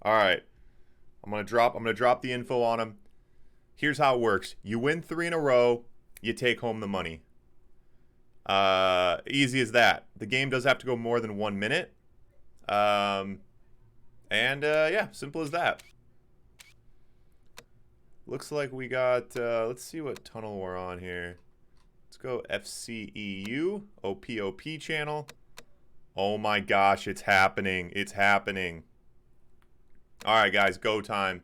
All right. I'm gonna drop the info on him. Here's how it works. You win 3 in a row, you take home the money. Easy as that. The game does have to go more than 1 minute. Yeah, simple as that. Looks like we got, let's see what tunnel we're on here. Let's go FCEU, OPOP channel. Oh my gosh, it's happening. It's happening. All right, guys, go time.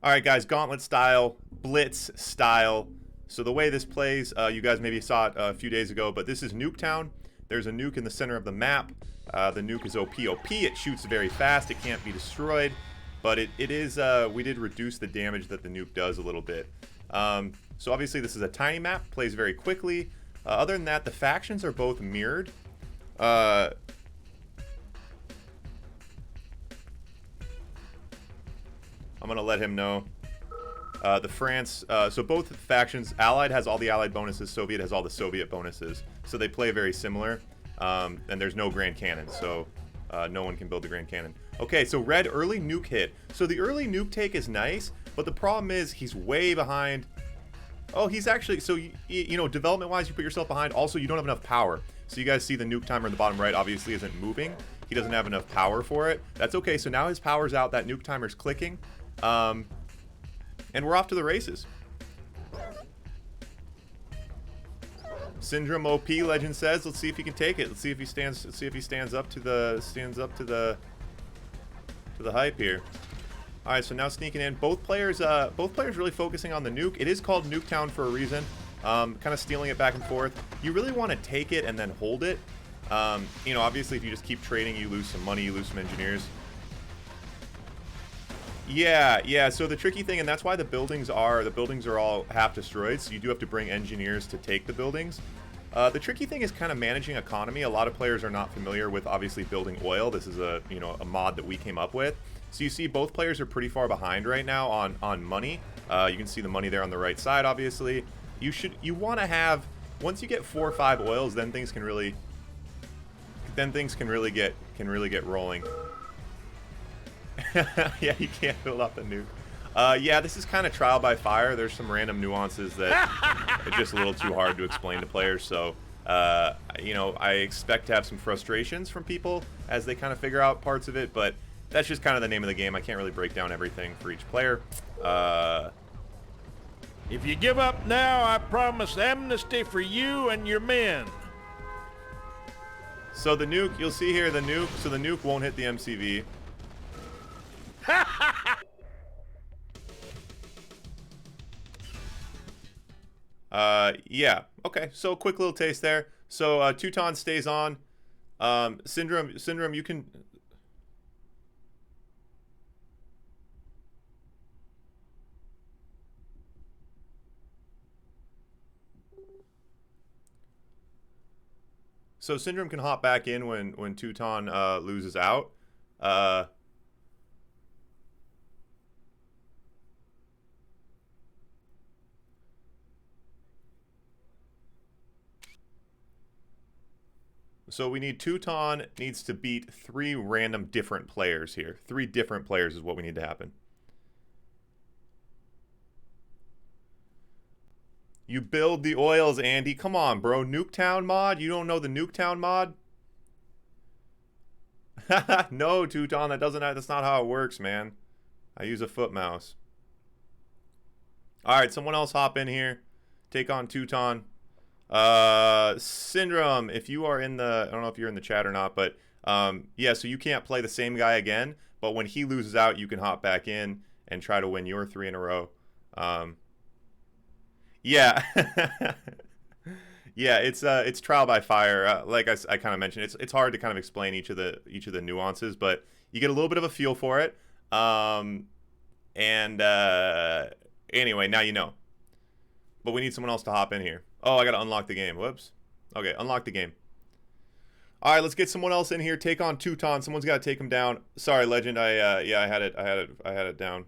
All right, guys, Gauntlet style, Blitz style. So the way this plays, you guys maybe saw it a few days ago, but this is Nuketown. There's a nuke in the center of the map. The nuke is OPOP. It shoots very fast. It can't be destroyed, but it is, we did reduce the damage that the nuke does a little bit. So obviously this is a tiny map, plays very quickly. Other than that, the factions are both mirrored. I'm going to let him know. The France, so both factions, Allied has all the Allied bonuses, Soviet has all the Soviet bonuses. So they play very similar. And there's no Grand Cannon, so no one can build the Grand Cannon. Okay, so red, early nuke hit. So the early nuke take is nice, but the problem is he's way behind. Oh, he's actually, so, you know, development-wise, you put yourself behind. Also, you don't have enough power. So you guys see the nuke timer in the bottom right obviously isn't moving. He doesn't have enough power for it. That's okay, so now his power's out. That nuke timer's clicking. And we're off to the races. Syndrome OP, Legend says. Let's see if he can take it. Let's see if he stands. Let's see if he stands up to the hype here. All right, so now sneaking in. Both players really focusing on the nuke. It is called Nuketown for a reason. Kind of stealing it back and forth. You really want to take it and then hold it. You know, obviously, if you just keep trading, you lose some money, you lose some engineers. Yeah. So the tricky thing, and that's why the buildings are all half destroyed. So you do have to bring engineers to take the buildings. The tricky thing is kind of managing economy. A lot of players are not familiar with obviously building oil. This is a mod that we came up with. So you see both players are pretty far behind right now on money. You can see the money there on the right side. Obviously, you want to have, once you get 4 or 5 oils, then things can really get rolling. Yeah, you can't build up a nuke. Yeah, this is kind of trial by fire. There's some random nuances that are just a little too hard to explain to players. So, you know, I expect to have some frustrations from people as they kind of figure out parts of it. But that's just kind of the name of the game. I can't really break down everything for each player. If you give up now, I promise amnesty for you and your men. So the nuke, you'll see here the nuke. So the nuke won't hit the MCV. Yeah. Okay. So quick little taste there. So Teuton stays on. Syndrome, you can. So Syndrome can hop back in when Teuton loses out. So we need Teuton needs to beat 3 random different players here. 3 different players is what we need to happen. You build the oils, Andy. Come on, bro. Nuketown mod? You don't know the Nuketown mod? No, Teuton, that's not how it works, man. I use a foot mouse. All right, someone else hop in here. Take on Teuton. Syndrome, if you are in the, I don't know if you're in the chat or not, but yeah, so you can't play the same guy again, but when he loses out, you can hop back in and try to win your 3 in a row. Yeah. Yeah, it's trial by fire. Like I kind of mentioned, it's hard to kind of explain each of the nuances, but you get a little bit of a feel for it. Anyway, now you know. But we need someone else to hop in here. Oh, I gotta unlock the game. Whoops. Okay, unlock the game. All right, let's get someone else in here. Take on Teuton. Someone's got to take him down. Sorry, Legend. Yeah, I had it down.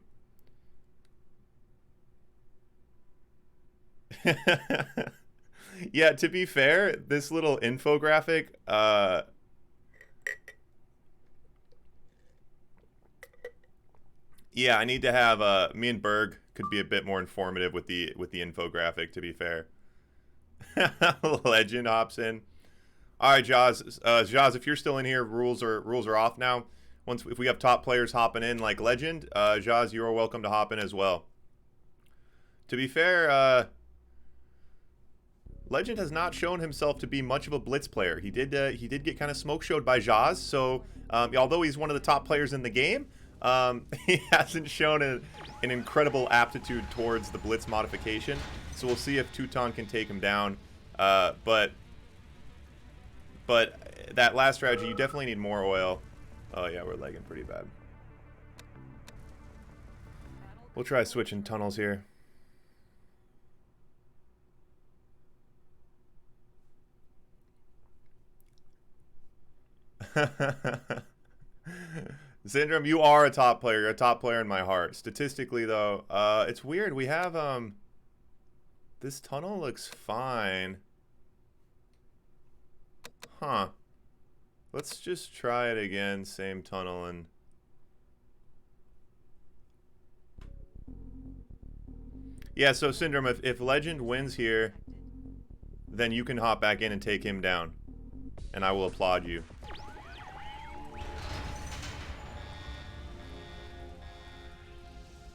Yeah, to be fair, this little infographic, Yeah, I need to have me and Berg could be a bit more informative with the infographic, to be fair. Legend hops in. All right, Jaws. Jaws, if you're still in here, rules are off now. If we have top players hopping in like Legend, Jaws, you are welcome to hop in as well. To be fair, Legend has not shown himself to be much of a Blitz player. He did get kind of smoke showed by Jaws. So although he's one of the top players in the game, he hasn't shown an incredible aptitude towards the Blitz modification. So we'll see if Teuton can take him down. But that last strategy, you definitely need more oil. Oh yeah, we're lagging pretty bad. We'll try switching tunnels here. Syndrome, you are a top player. You're a top player in my heart. Statistically, though, it's weird. We have, this tunnel looks fine. Huh. Let's just try it again. Same tunnel and... Yeah, so Syndrome, if Legend wins here, then you can hop back in and take him down. And I will applaud you.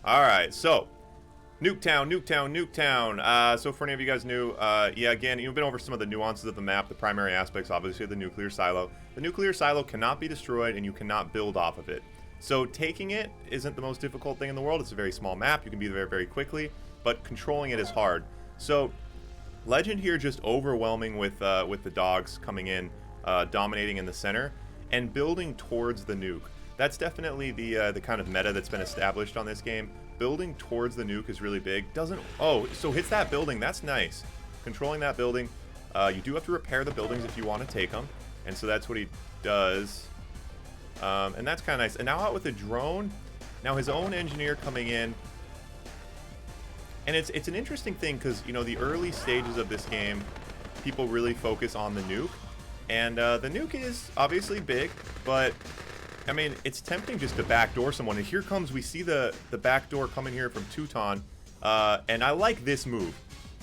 Alright, so Nuketown, Nuketown, Nuketown. So for any of you guys new, yeah, again, you've been over some of the nuances of the map, the primary aspects, obviously, of the nuclear silo. The nuclear silo cannot be destroyed, and you cannot build off of it. So taking it isn't the most difficult thing in the world. It's a very small map. You can be there very quickly, but controlling it is hard. So Legend here just overwhelming with the dogs coming in, dominating in the center, and building towards the nuke. That's definitely the kind of meta that's been established on this game. Building towards the nuke is really big. Oh, so hits that building. That's nice. Controlling that building. You do have to repair the buildings if you want to take them. And so that's what he does. And that's kind of nice. And now out with the drone. Now his own engineer coming in. And it's an interesting thing because, you know, the early stages of this game, people really focus on the nuke. And the nuke is obviously big, but... I mean, it's tempting just to backdoor someone. And here comes, we see the backdoor coming here from Teuton. And I like this move.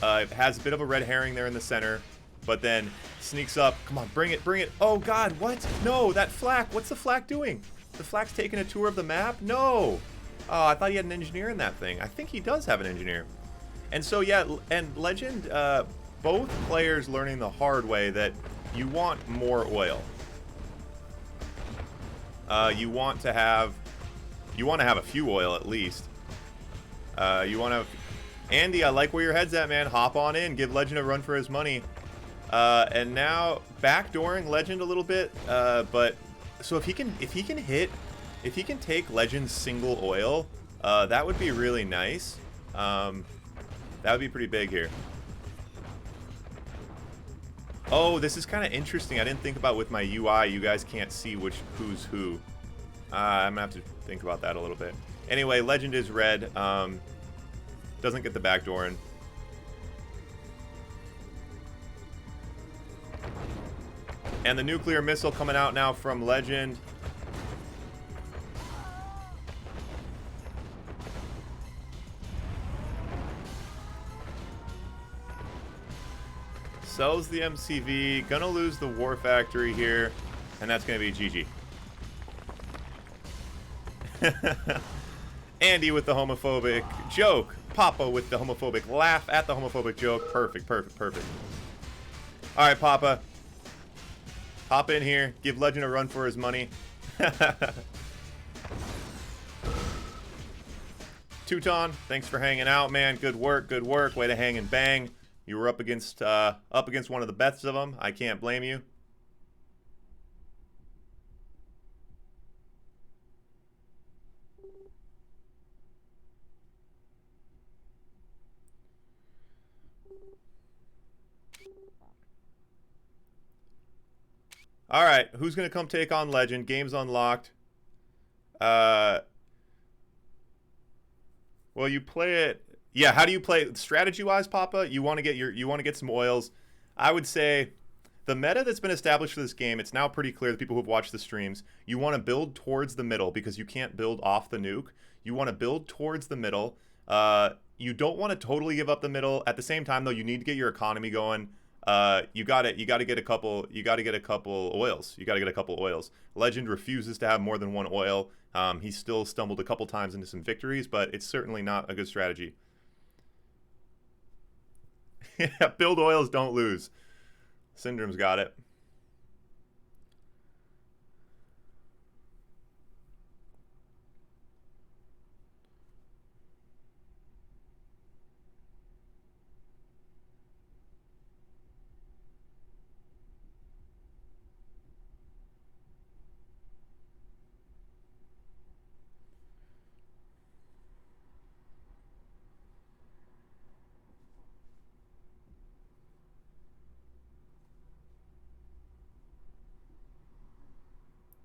It has a bit of a red herring there in the center, but then sneaks up. Come on, bring it, bring it. Oh, God, what? No, that flak. What's the flak doing? The flak's taking a tour of the map? No. Oh, I thought he had an engineer in that thing. I think he does have an engineer. And so, yeah, and Legend, both players learning the hard way that you want more oil. You want to have a few oil at least. You want to have... Andy, I like where your head's at, man. Hop on in. Give Legend a run for his money. And now backdooring Legend a little bit. But so if he can take Legend's single oil, that would be really nice. That would be pretty big here. Oh, this is kind of interesting. I didn't think about with my UI. You guys can't see who's who. I'm gonna have to think about that a little bit. Anyway, Legend is red. Doesn't get the backdoor in. And the nuclear missile coming out now from Legend. Sells the MCV, gonna lose the War Factory here, and that's gonna be GG. Andy with the homophobic joke. Papa with the homophobic laugh at the homophobic joke. Perfect, perfect, perfect. Alright, Papa. Hop in here, give Legend a run for his money. Teuton, thanks for hanging out, man. Good work, good work. Way to hang and bang. You were up against one of the best of them. I can't blame you. All right, who's gonna come take on Legend? Game's unlocked. Well, you play it. Yeah, how do you play strategy-wise, Papa? You want to get some oils. I would say the meta that's been established for this game, it's now pretty clear, the people who've watched the streams, you want to build towards the middle because you can't build off the nuke. You want to build towards the middle. You don't want to totally give up the middle. At the same time, though, you need to get your economy going. You got to get a couple oils. You got to get a couple oils. Legend refuses to have more than one oil. He still stumbled a couple times into some victories, but it's certainly not a good strategy. Yeah, build oils, don't lose. Syndrome's got it.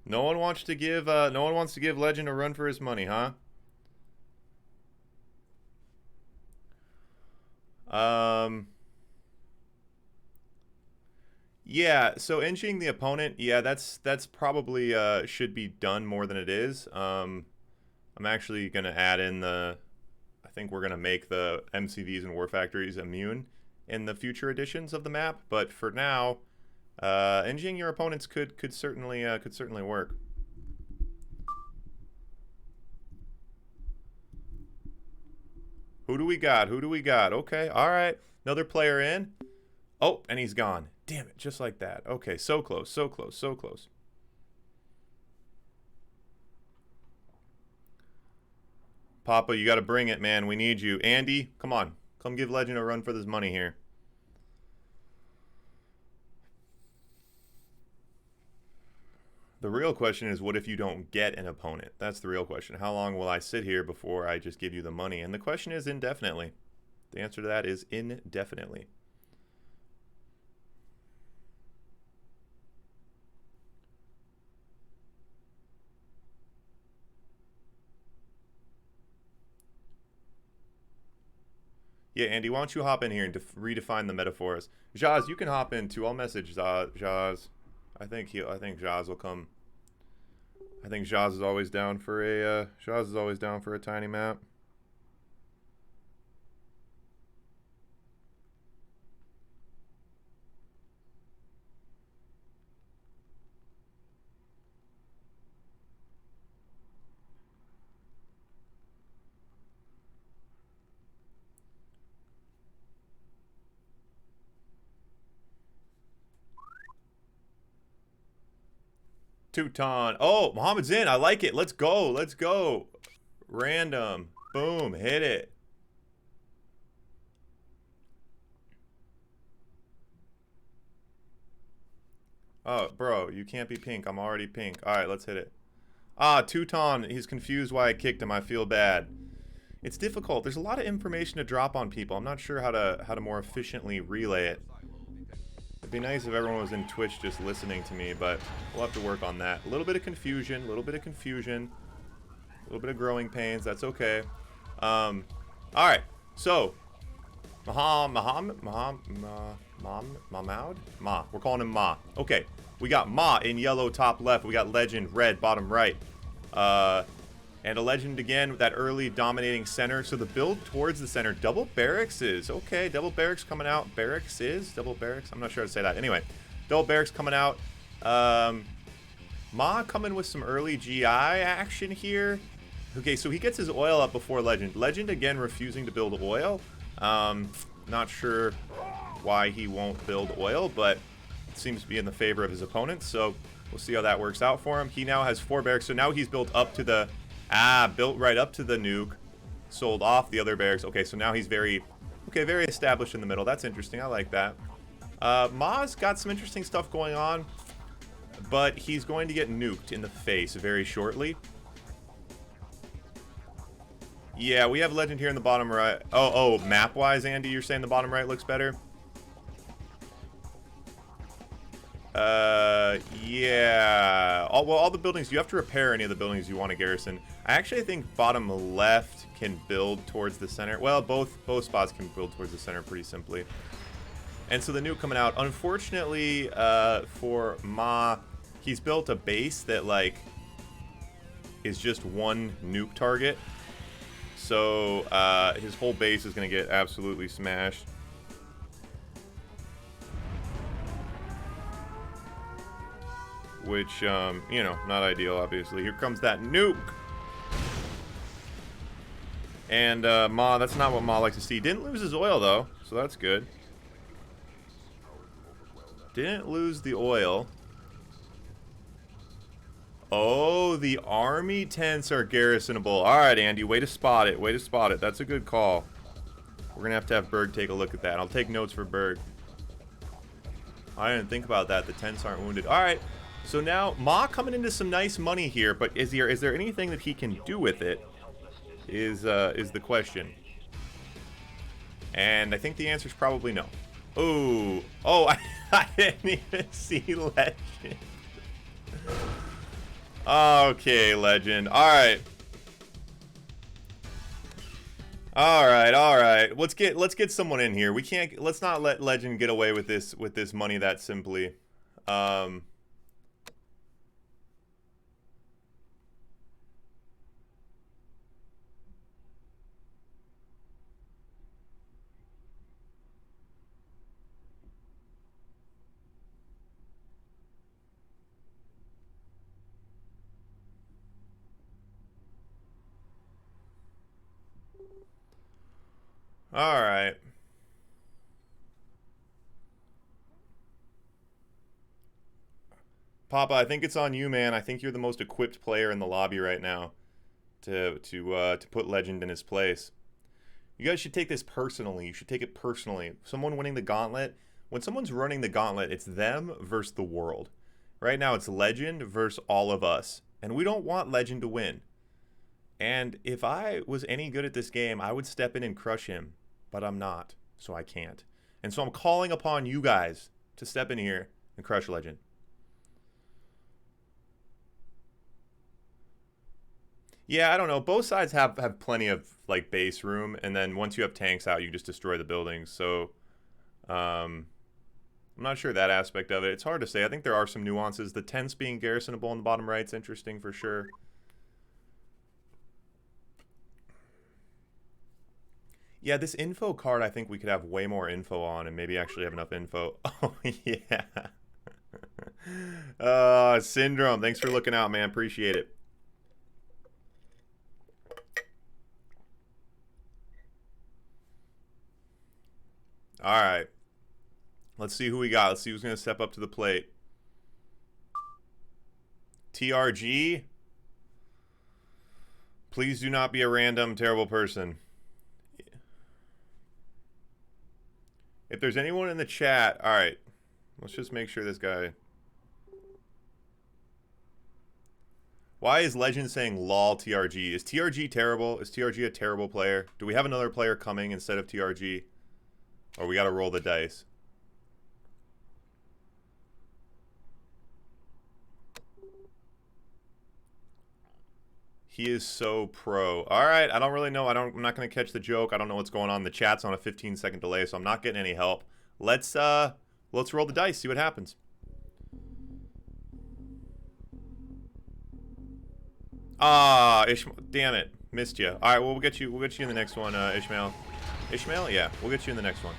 No one wants to give Legend a run for his money, huh? Yeah, so inching the opponent, yeah, that's probably should be done more than it is. I'm actually gonna add in I think we're gonna make the MCVs and War Factories immune in the future editions of the map, but for now, inching your opponents could certainly work. Who do we got? Who do we got? Okay, all right, another player in. Oh, and he's gone. Damn it, just like that. Okay, so close, so close, so close. Papa, you got to bring it, man. We need you. Andy, come on. Come give Legend a run for this money here. The real question is, what if you don't get an opponent? That's the real question. How long will I sit here before I just give you the money? And the question is indefinitely. The answer to that is indefinitely. Yeah, Andy, why don't you hop in here and redefine the metaphors? Jaz, you can hop in too. I'll message Jaz. I think Jaz will come. I think Jaz is always down for a tiny map. Teuton. Oh, Muhammad's in. I like it. Let's go. Let's go. Random. Boom. Hit it. Oh, bro, you can't be pink. I'm already pink. All right, let's hit it. Ah, Teuton. He's confused why I kicked him. I feel bad. It's difficult. There's a lot of information to drop on people. I'm not sure how to more efficiently relay it. It'd be nice if everyone was in Twitch just listening to me, but we'll have to work on that. A little bit of confusion, a little bit of growing pains. That's okay. All right. So, Mahmoud? Ma. We're calling him Ma. Okay. We got Ma in yellow top left. We got Legend red bottom right. And a Legend again with that early dominating center. So the build towards the center. Double barracks is. Okay, double barracks coming out. Barracks is. Double barracks. I'm not sure how to say that. Anyway, double barracks coming out. Ma coming with some early GI action here. Okay, so he gets his oil up before Legend. Legend again refusing to build oil. Not sure why he won't build oil, but it seems to be in the favor of his opponents. So we'll see how that works out for him. He now has 4 barracks. So now he's built up to the... built right up to the nuke. Sold off the other barracks. Okay, so now he's very established in the middle. That's interesting. I like that. Ma's got some interesting stuff going on, but he's going to get nuked in the face very shortly. Yeah, we have Legend here in the bottom right. Oh, map-wise, Andy, you're saying the bottom right looks better? Yeah. All the buildings, you have to repair any of the buildings you want to garrison. I actually think bottom left can build towards the center. Well, both spots can build towards the center pretty simply. And so the nuke coming out. Unfortunately, for Ma, he's built a base that, like, is just one nuke target. So his whole base is going to get absolutely smashed. Which, you know, not ideal, obviously. Here comes that nuke. And Ma, that's not what Ma likes to see. Didn't lose his oil, though, so that's good. Didn't lose the oil. Oh, the army tents are garrisonable. Alright, Andy, way to spot it. Way to spot it. That's a good call. We're going to have Berg take a look at that. I'll take notes for Berg. I didn't think about that. The tents aren't wounded. Alright, so now Ma coming into some nice money here, but is there anything that he can do with it? Is the question. And I think the answer is probably no. Ooh. Oh, I didn't even see Legend. Okay, Legend. Alright. Alright. Let's get someone in here. Let's not let Legend get away with this money that simply. Alright. Papa, I think it's on you, man. I think you're the most equipped player in the lobby right now to put Legend in his place. You guys should take this personally. You should take it personally. Someone winning the gauntlet, when someone's running the gauntlet, it's them versus the world. Right now, it's Legend versus all of us. And we don't want Legend to win. And if I was any good at this game, I would step in and crush him. But I'm not, so I can't. And so I'm calling upon you guys to step in here and crush Legend. Yeah, I don't know. Both sides have plenty of like base room, and then once you have tanks out, you just destroy the buildings. So I'm not sure that aspect of it. It's hard to say. I think there are some nuances. The tents being garrisonable in the bottom right is interesting for sure. Yeah, this info card, I think we could have way more info on and maybe actually have enough info. Oh, yeah. Syndrome, thanks for looking out, man. Appreciate it. All right. Let's see who we got. Let's see who's going to step up to the plate. TRG. Please do not be a random, terrible person. If there's anyone in the chat, all right, let's just make sure this guy. Why is Legend saying lol TRG? Is TRG terrible? Is TRG a terrible player? Do we have another player coming instead of TRG? Or we got to roll the dice? He is so pro. All right, I don't really know. I'm not going to catch the joke. I don't know what's going on. The chat's on a 15-second delay, so I'm not getting any help. Let's roll the dice, see what happens. Ah, Ishmael, damn it. Missed you. All right, well, we'll get you in the next one, Ishmael. Ishmael? Yeah, we'll get you in the next one.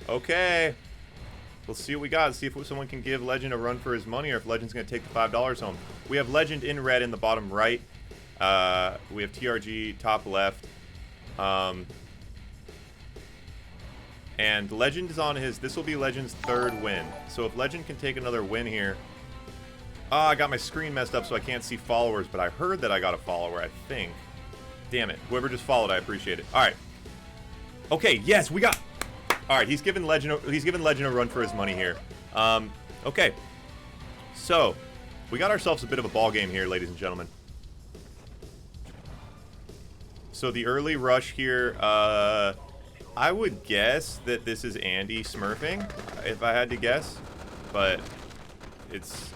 Okay. Let's see what we got. See if someone can give Legend a run for his money or if Legend's going to take the $5 home. We have Legend in red in the bottom right. We have TRG top left. And Legend is on his... This will be Legend's third win. So if Legend can take another win here... I got my screen messed up so I can't see followers, but I heard that I got a follower, I think. Damn it. Whoever just followed, I appreciate it. All right. Okay, yes, we got... All right, he's given Legend a run for his money here. Okay. So, we got ourselves a bit of a ball game here, ladies and gentlemen. So the early rush here, I would guess that this is Andy smurfing, if I had to guess. But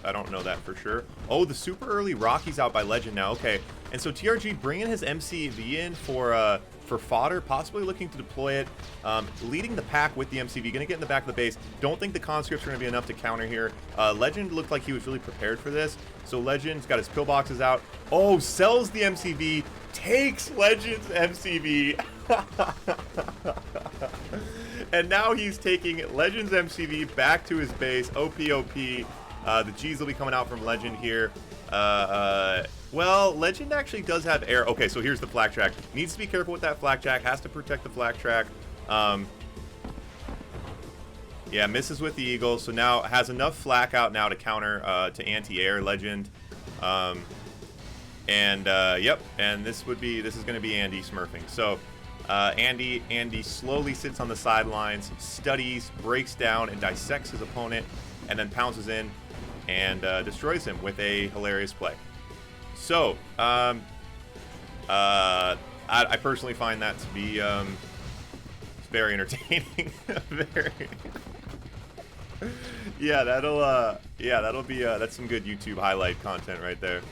I don't know that for sure. Oh, the super early Rocky's out by Legend now. Okay, and so TRG bringing his MCV in for fodder, possibly looking to deploy it, leading the pack with the MCV, gonna get in the back of the base. Don't think the conscripts are gonna be enough to counter here. Legend looked like he was really prepared for this, so Legend's got his pillboxes out. Oh, sells the MCV, takes Legend's MCV. And now he's taking Legend's MCV back to his base. OP. The G's will be coming out from Legend here. Well, Legend actually does have air. Okay, so here's the flak track. Needs to be careful with that flak track. Has to protect the flak track. Yeah, misses with the Eagle. So now has enough flak out now to counter to anti-air Legend. Yep. And this is going to be Andy smurfing. So Andy slowly sits on the sidelines, studies, breaks down, and dissects his opponent, and then pounces in and destroys him with a hilarious play. So, I personally find that to be very entertaining. Yeah, that'll be that's some good YouTube highlight content right there.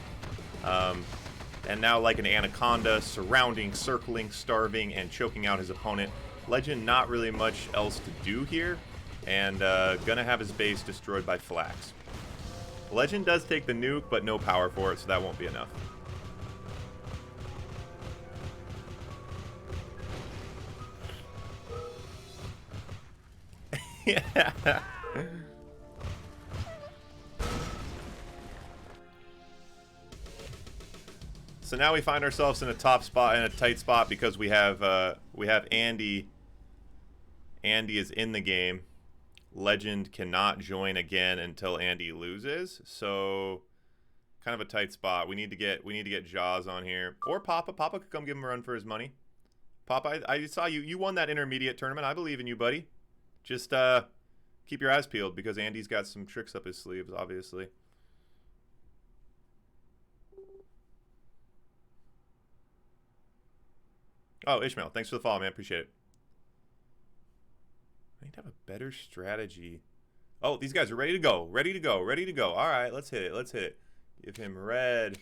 And now, like an anaconda, surrounding, circling, starving, and choking out his opponent. Legend not really much else to do here, and gonna have his base destroyed by flax. Legend does take the nuke, but no power for it, so that won't be enough. Yeah. So now we find ourselves in a top spot, in a tight spot, because we have Andy. Andy is in the game. Legend cannot join again until Andy loses. So kind of a tight spot. We need to get Jaws on here, or Papa. Papa could come give him a run for his money. Papa, I saw you. You won that intermediate tournament. I believe in you, buddy. Just keep your eyes peeled, because Andy's got some tricks up his sleeves, obviously. Oh, Ishmael, thanks for the follow, man. Appreciate it. I need to have a better strategy. Oh, these guys are ready to go. Ready to go. Ready to go. All right, let's hit it. Let's hit it. Give him red.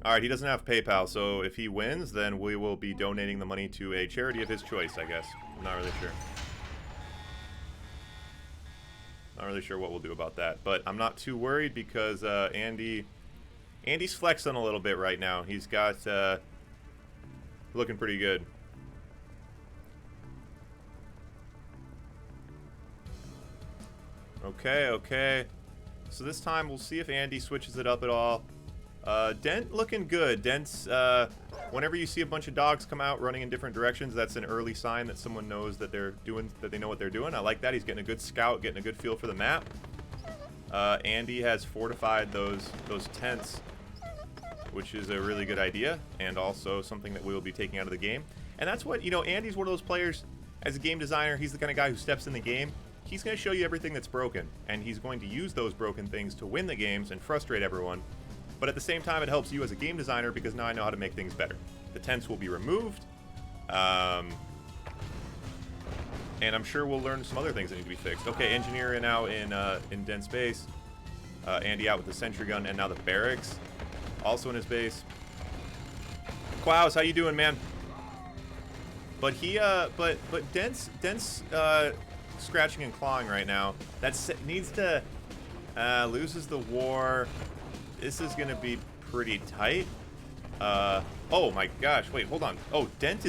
All right, he doesn't have PayPal, so if he wins, then we will be donating the money to a charity of his choice, I guess. I'm not really sure. Not really sure what we'll do about that, but I'm not too worried, because Andy's flexing a little bit right now. He's got looking pretty good. Okay. So this time we'll see if Andy switches it up at all. Dent looking good. Dent's whenever you see a bunch of dogs come out running in different directions, that's an early sign that someone knows that they know what they're doing. I like that. He's getting a good scout, getting a good feel for the map. Andy has fortified those tents, which is a really good idea, and also something that we will be taking out of the game. And that's what, Andy's one of those players, as a game designer, he's the kind of guy who steps in the game. He's going to show you everything that's broken, and he's going to use those broken things to win the games and frustrate everyone. But at the same time, it helps you as a game designer, because now I know how to make things better. The tents will be removed, and I'm sure we'll learn some other things that need to be fixed. Okay, engineer now in dense base. Andy out with the sentry gun, and now the barracks also in his base. Quaus, how you doing, man? But he but dense scratching and clawing right now. That needs to loses the war. This is gonna be pretty tight. Oh my gosh, wait, hold on. Oh, Dent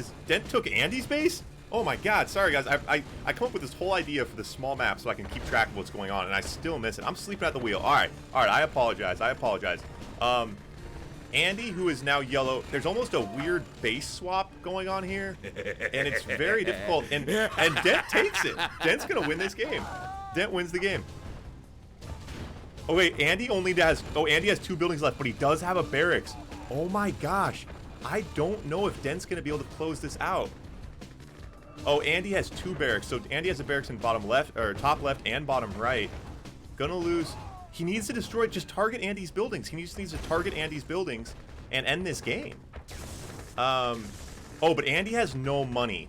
took Andy's base? Oh my god, sorry guys. I come up with this whole idea for this small map so I can keep track of what's going on, and I still miss it. I'm sleeping at the wheel. Alright, I apologize. Andy, who is now yellow, there's almost a weird base swap going on here, and it's very difficult, and Dent takes it. Dent's gonna win this game. Dent wins the game. Oh wait, Andy has 2 buildings left, but he does have a barracks. Oh my gosh. I don't know if Dent's gonna be able to close this out. Oh, Andy has 2 barracks. So Andy has a barracks in bottom left, or top left and bottom right. Gonna lose. He needs to destroy, just target Andy's buildings. He just needs to target Andy's buildings and end this game. Oh, but Andy has no money.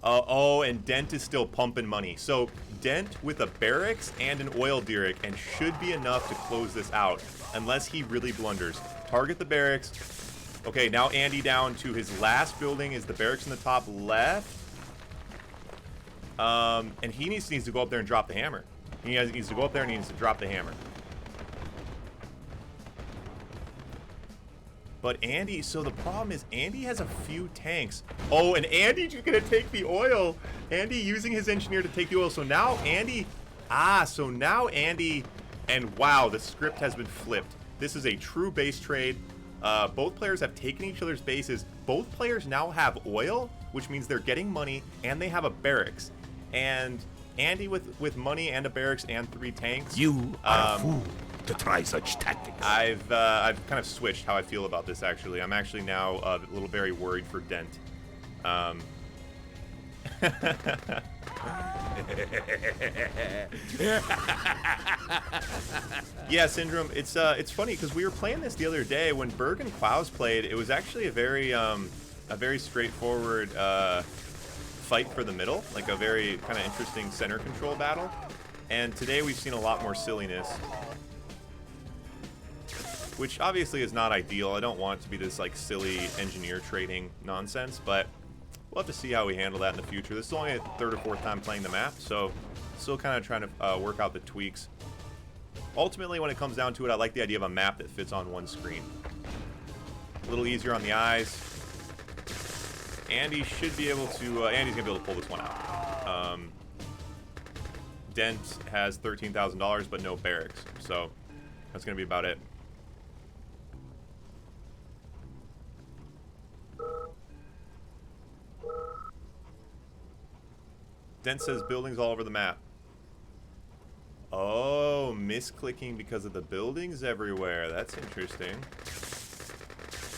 Oh, and Dent is still pumping money. So Dent with a barracks and an oil derrick and should be enough to close this out, unless he really blunders. Target the barracks. Okay, now Andy down to his last building is the barracks in the top left. And he needs to go up there and drop the hammer. He needs to go up there and he needs to drop the hammer. But Andy, so the problem is Andy has a few tanks. Oh, and Andy's gonna take the oil. Andy using his engineer to take the oil. So now Andy, so now Andy, and wow, the script has been flipped. This is a true base trade. Both players have taken each other's bases. Both players now have oil, which means they're getting money, and they have a barracks. And Andy with money and a barracks and 3 tanks. You are a fool to try such tactics. I've kind of switched how I feel about this, actually. I'm actually now a little very worried for Dent. Yeah, Syndrome. It's funny because we were playing this the other day when Berg and Klaus played. It was actually a very straightforward fight for the middle, like a very kind of interesting center control battle. And today we've seen a lot more silliness, which obviously is not ideal. I don't want it to be this like silly engineer trading nonsense, but we'll have to see how we handle that in the future. This is only a 3rd or 4th time playing the map, so still kind of trying to work out the tweaks. Ultimately, when it comes down to it, I like the idea of a map that fits on one screen. A little easier on the eyes. Andy should be able to, Andy's gonna be able to pull this one out. Dent has $13,000, but no barracks, so that's gonna be about it. Dent says buildings all over the map. Oh, misclicking because of the buildings everywhere. That's interesting.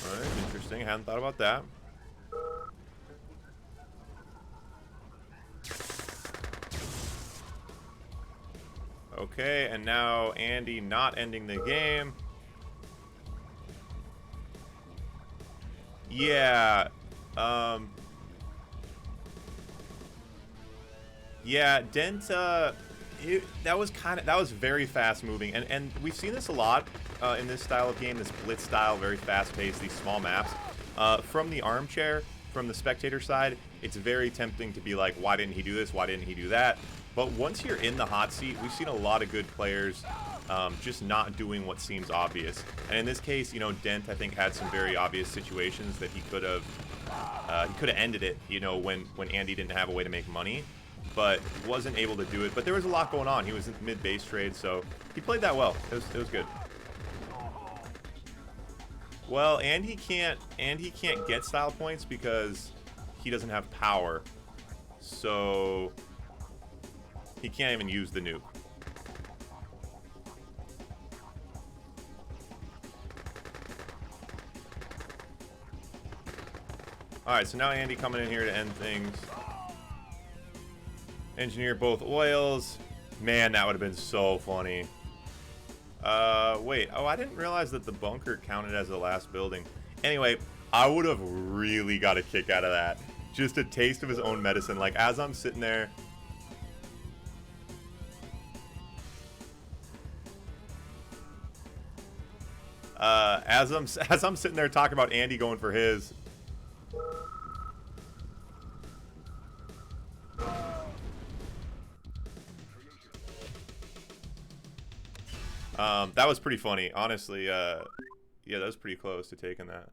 Alright, interesting. I hadn't thought about that. Okay, and now Andy not ending the game. Yeah. Yeah, Dent, that was very fast moving, and we've seen this a lot in this style of game, this Blitz style, very fast paced, these small maps. From the armchair, from the spectator side, it's very tempting to be like, why didn't he do this? Why didn't he do that? But once you're in the hot seat, we've seen a lot of good players just not doing what seems obvious. And in this case, you know, Dent, I think, had some very obvious situations that he could have ended it, you know, when Andy didn't have a way to make money, but wasn't able to do it. But there was a lot going on. He was in mid-base trade, so he played that well. It was good. Well, and he can't get style points because he doesn't have power, so he can't even use the nuke. Alright, so now Andy coming in here to end things. Engineer both oils. Man, that would have been so funny. Wait. Oh, I didn't realize that the bunker counted as the last building. Anyway, I would have really got a kick out of that. Just a taste of his own medicine. Like, as I'm sitting there... as I'm sitting there talking about Andy going for his... that was pretty funny, honestly. Yeah, that was pretty close to taking that.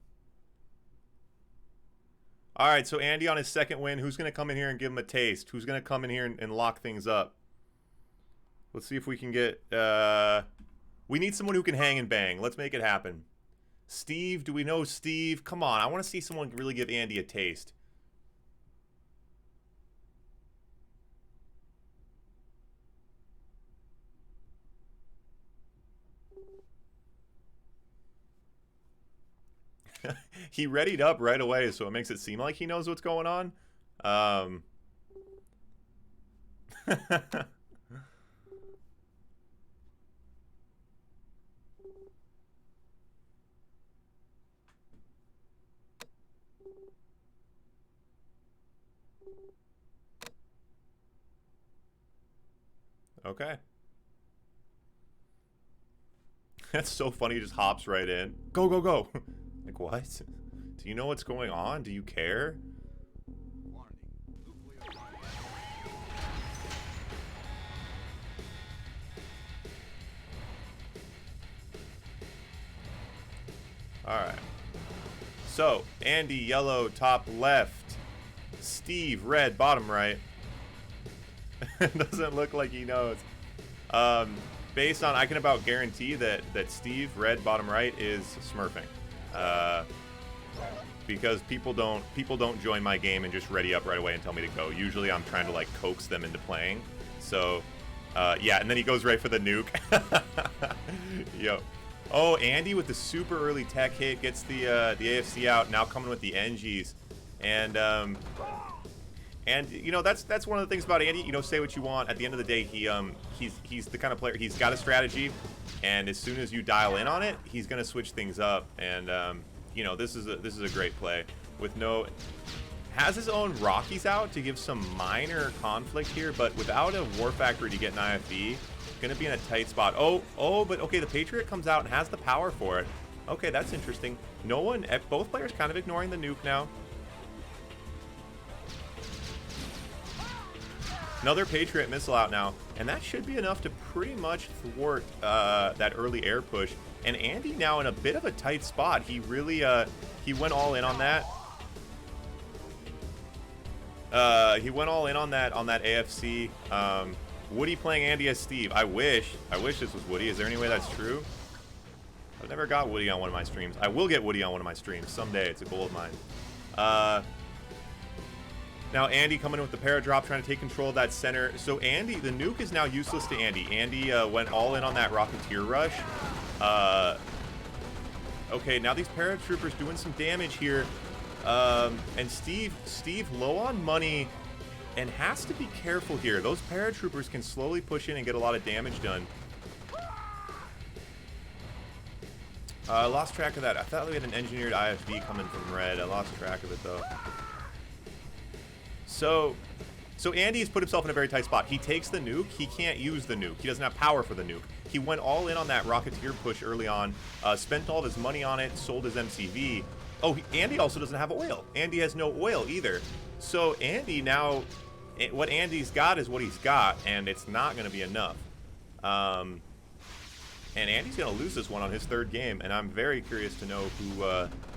Alright, so Andy on his second win. Who's going to come in here and give him a taste? Who's going to come in here and lock things up? Let's see if we can get... we need someone who can hang and bang. Let's make it happen. Steve, do we know Steve? Come on, I want to see someone really give Andy a taste. He readied up right away, so it makes it seem like he knows what's going on. Okay. That's so funny. He just hops right in. Go, go, go. Like, what? Do you know what's going on? Do you care? Alright. So, Andy, yellow, top left. Steve, red, bottom right. Doesn't look like he knows. Based on, I can about guarantee that Steve, red, bottom right, is smurfing. Because people don't join my game and just ready up right away and tell me to go. Usually I'm trying to like coax them into playing. So, yeah, and then he goes right for the nuke. Yo. Oh, Andy with the super early tech hit gets the AFC out. Now coming with the NGs, and you know that's one of the things about Andy. You know, say what you want. At the end of the day, he's the kind of player. He's got a strategy, and as soon as you dial in on it, he's gonna switch things up. And you know, this is a great play with no. Has his own Rockies out to give some minor conflict here, but without a War Factory to get an IFV. Gonna be in a tight spot. Oh, but okay, the Patriot comes out and has the power for it. Okay, that's interesting. No one, both players kind of ignoring the nuke now. Another Patriot missile out now, and that should be enough to pretty much thwart that early air push. And Andy now in a bit of a tight spot. He really, he went all in on that. He went all in on that AFC. Woody playing Andy as Steve. I wish this was Woody. Is there any way that's true? I've never got Woody on one of my streams. I will get Woody on one of my streams someday. It's a goal of mine. Now Andy coming in with the paradrop, trying to take control of that center. So Andy, the nuke is now useless to Andy. Andy went all in on that Rocketeer rush. Okay, now these paratroopers doing some damage here. And Steve low on money. And has to be careful here. Those paratroopers can slowly push in and get a lot of damage done. I lost track of that. I thought we had an engineered IFV coming from red. I lost track of it though. So Andy's put himself in a very tight spot. He takes the nuke. He can't use the nuke. He doesn't have power for the nuke. He went all in on that Rocketeer push early on. Spent all of his money on it. Sold his MCV. Oh, Andy also doesn't have oil. Andy has no oil either. So Andy now... what Andy's got is what he's got, and it's not going to be enough. And Andy's going to lose this one on his third game, and I'm very curious to know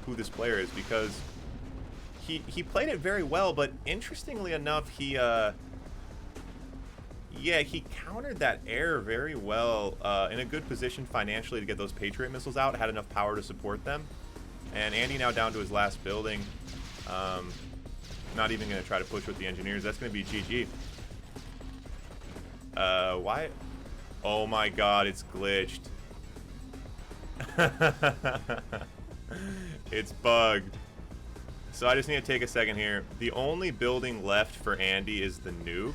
who this player is, because he played it very well, but interestingly enough, he countered that air very well, in a good position financially to get those Patriot missiles out, had enough power to support them. And Andy now down to his last building. Not even going to try to push with the engineers. That's going to be GG. Why? Oh my god, it's glitched. It's bugged. So I just need to take a second here. The only building left for Andy is the nuke.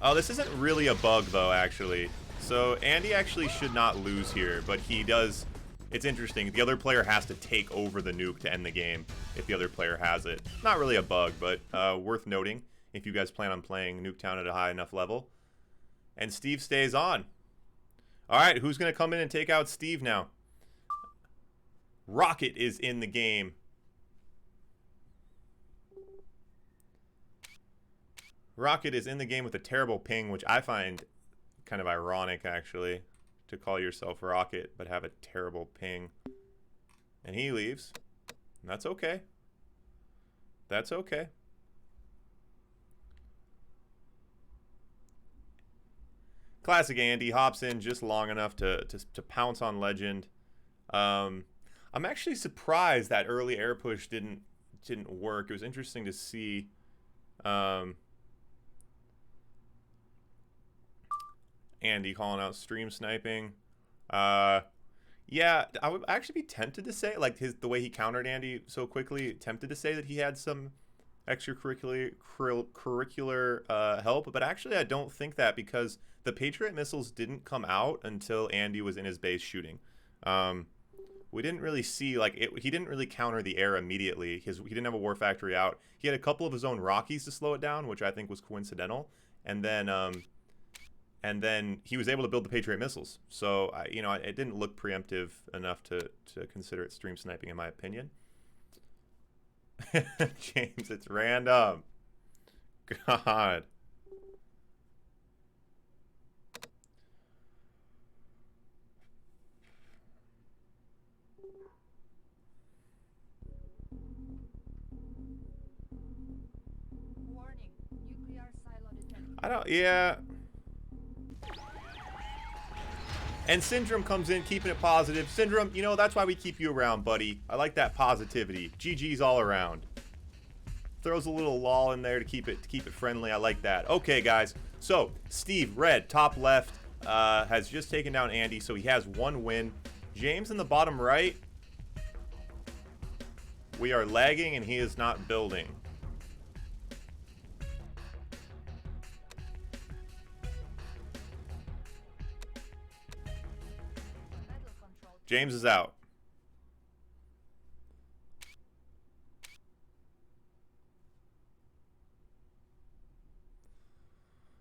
Oh, this isn't really a bug though, actually. So Andy actually should not lose here, but he does... It's interesting. The other player has to take over the nuke to end the game if the other player has it. Not really a bug, but worth noting if you guys plan on playing Nuketown at a high enough level. And Steve stays on. All right, who's going to come in and take out Steve now? Rocket is in the game. Rocket is in the game with a terrible ping, which I find kind of ironic, actually. To call yourself Rocket, but have a terrible ping. And he leaves. And that's okay. That's okay. Classic Andy hops in just long enough to pounce on Legend. I'm actually surprised that early air push didn't work. It was interesting to see. Andy calling out stream sniping. Yeah, I would actually be tempted to say, like, the way he countered Andy so quickly, tempted to say that he had some extracurricular help, but actually I don't think that, because the Patriot missiles didn't come out until Andy was in his base shooting, we didn't really see, like, he didn't really counter the air immediately. He didn't have a War Factory out. He had a couple of his own Rockies to slow it down, which I think was coincidental. And then he was able to build the Patriot missiles. So, you know, it didn't look preemptive enough to consider it stream sniping, in my opinion. James, it's random. God. Warning, nuclear silo detected. I don't, yeah. And Syndrome comes in, keeping it positive. Syndrome, you know, that's why we keep you around, buddy. I like that positivity. GG's all around. Throws a little lull in there to keep it friendly. I like that. Okay, guys. So, Steve, red, top left, has just taken down Andy, so he has 1 win. James in the bottom right. We are lagging, and he is not building. Metal control. James is out.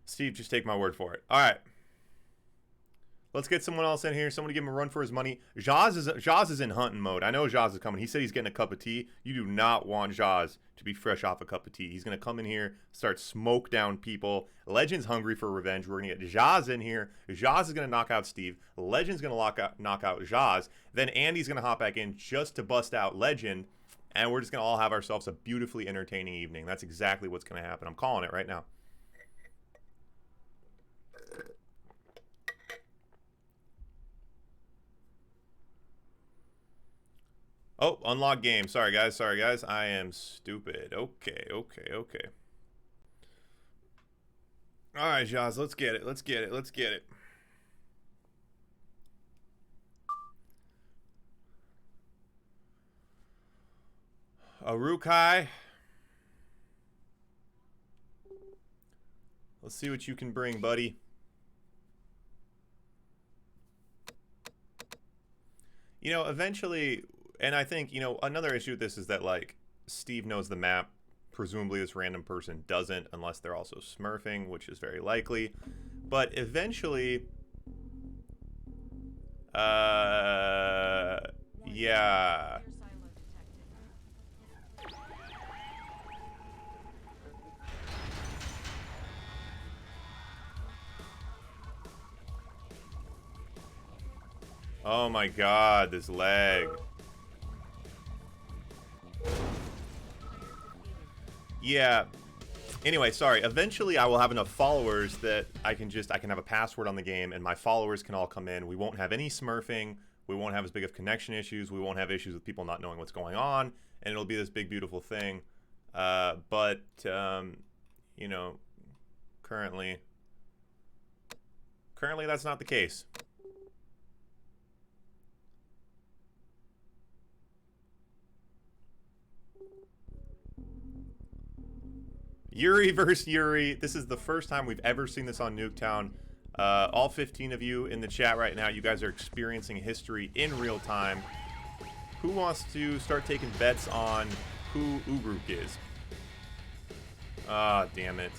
Steve, just take my word for it. All right. Let's get someone else in here. Somebody give him a run for his money. Jaz is in hunting mode. I know Jaz is coming. He said he's getting a cup of tea. You do not want Jaz to be fresh off a cup of tea. He's going to come in here, start smoke down people. Legend's hungry for revenge. We're going to get Jaz in here. Jaz is going to knock out Steve. Legend's going to knock out Jaz. Then Andy's going to hop back in just to bust out Legend. And we're just going to all have ourselves a beautifully entertaining evening. That's exactly what's going to happen. I'm calling it right now. Oh, unlock game. Sorry, guys. Sorry, guys. I am stupid. Okay. All right, Jaz. Let's get it. Let's get it. Arukai. Let's see what you can bring, buddy. You know, eventually... And I think, you know, another issue with this is that, like, Steve knows the map. Presumably this random person doesn't, unless they're also smurfing, which is very likely. But eventually... yeah... Nuclear silo detected. Oh my god, this lag. Yeah. Anyway, sorry. Eventually, I will have enough followers that I can have a password on the game, and my followers can all come in. We won't have any smurfing. We won't have as big of connection issues. We won't have issues with people not knowing what's going on, and it'll be this big, beautiful thing. But you know, currently, that's not the case. Yuri versus Yuri. This is the first time we've ever seen this on Nuketown. All 15 of you in the chat right now, you guys are experiencing history in real time. Who wants to start taking bets on who Ugruk is? Ah, damn it.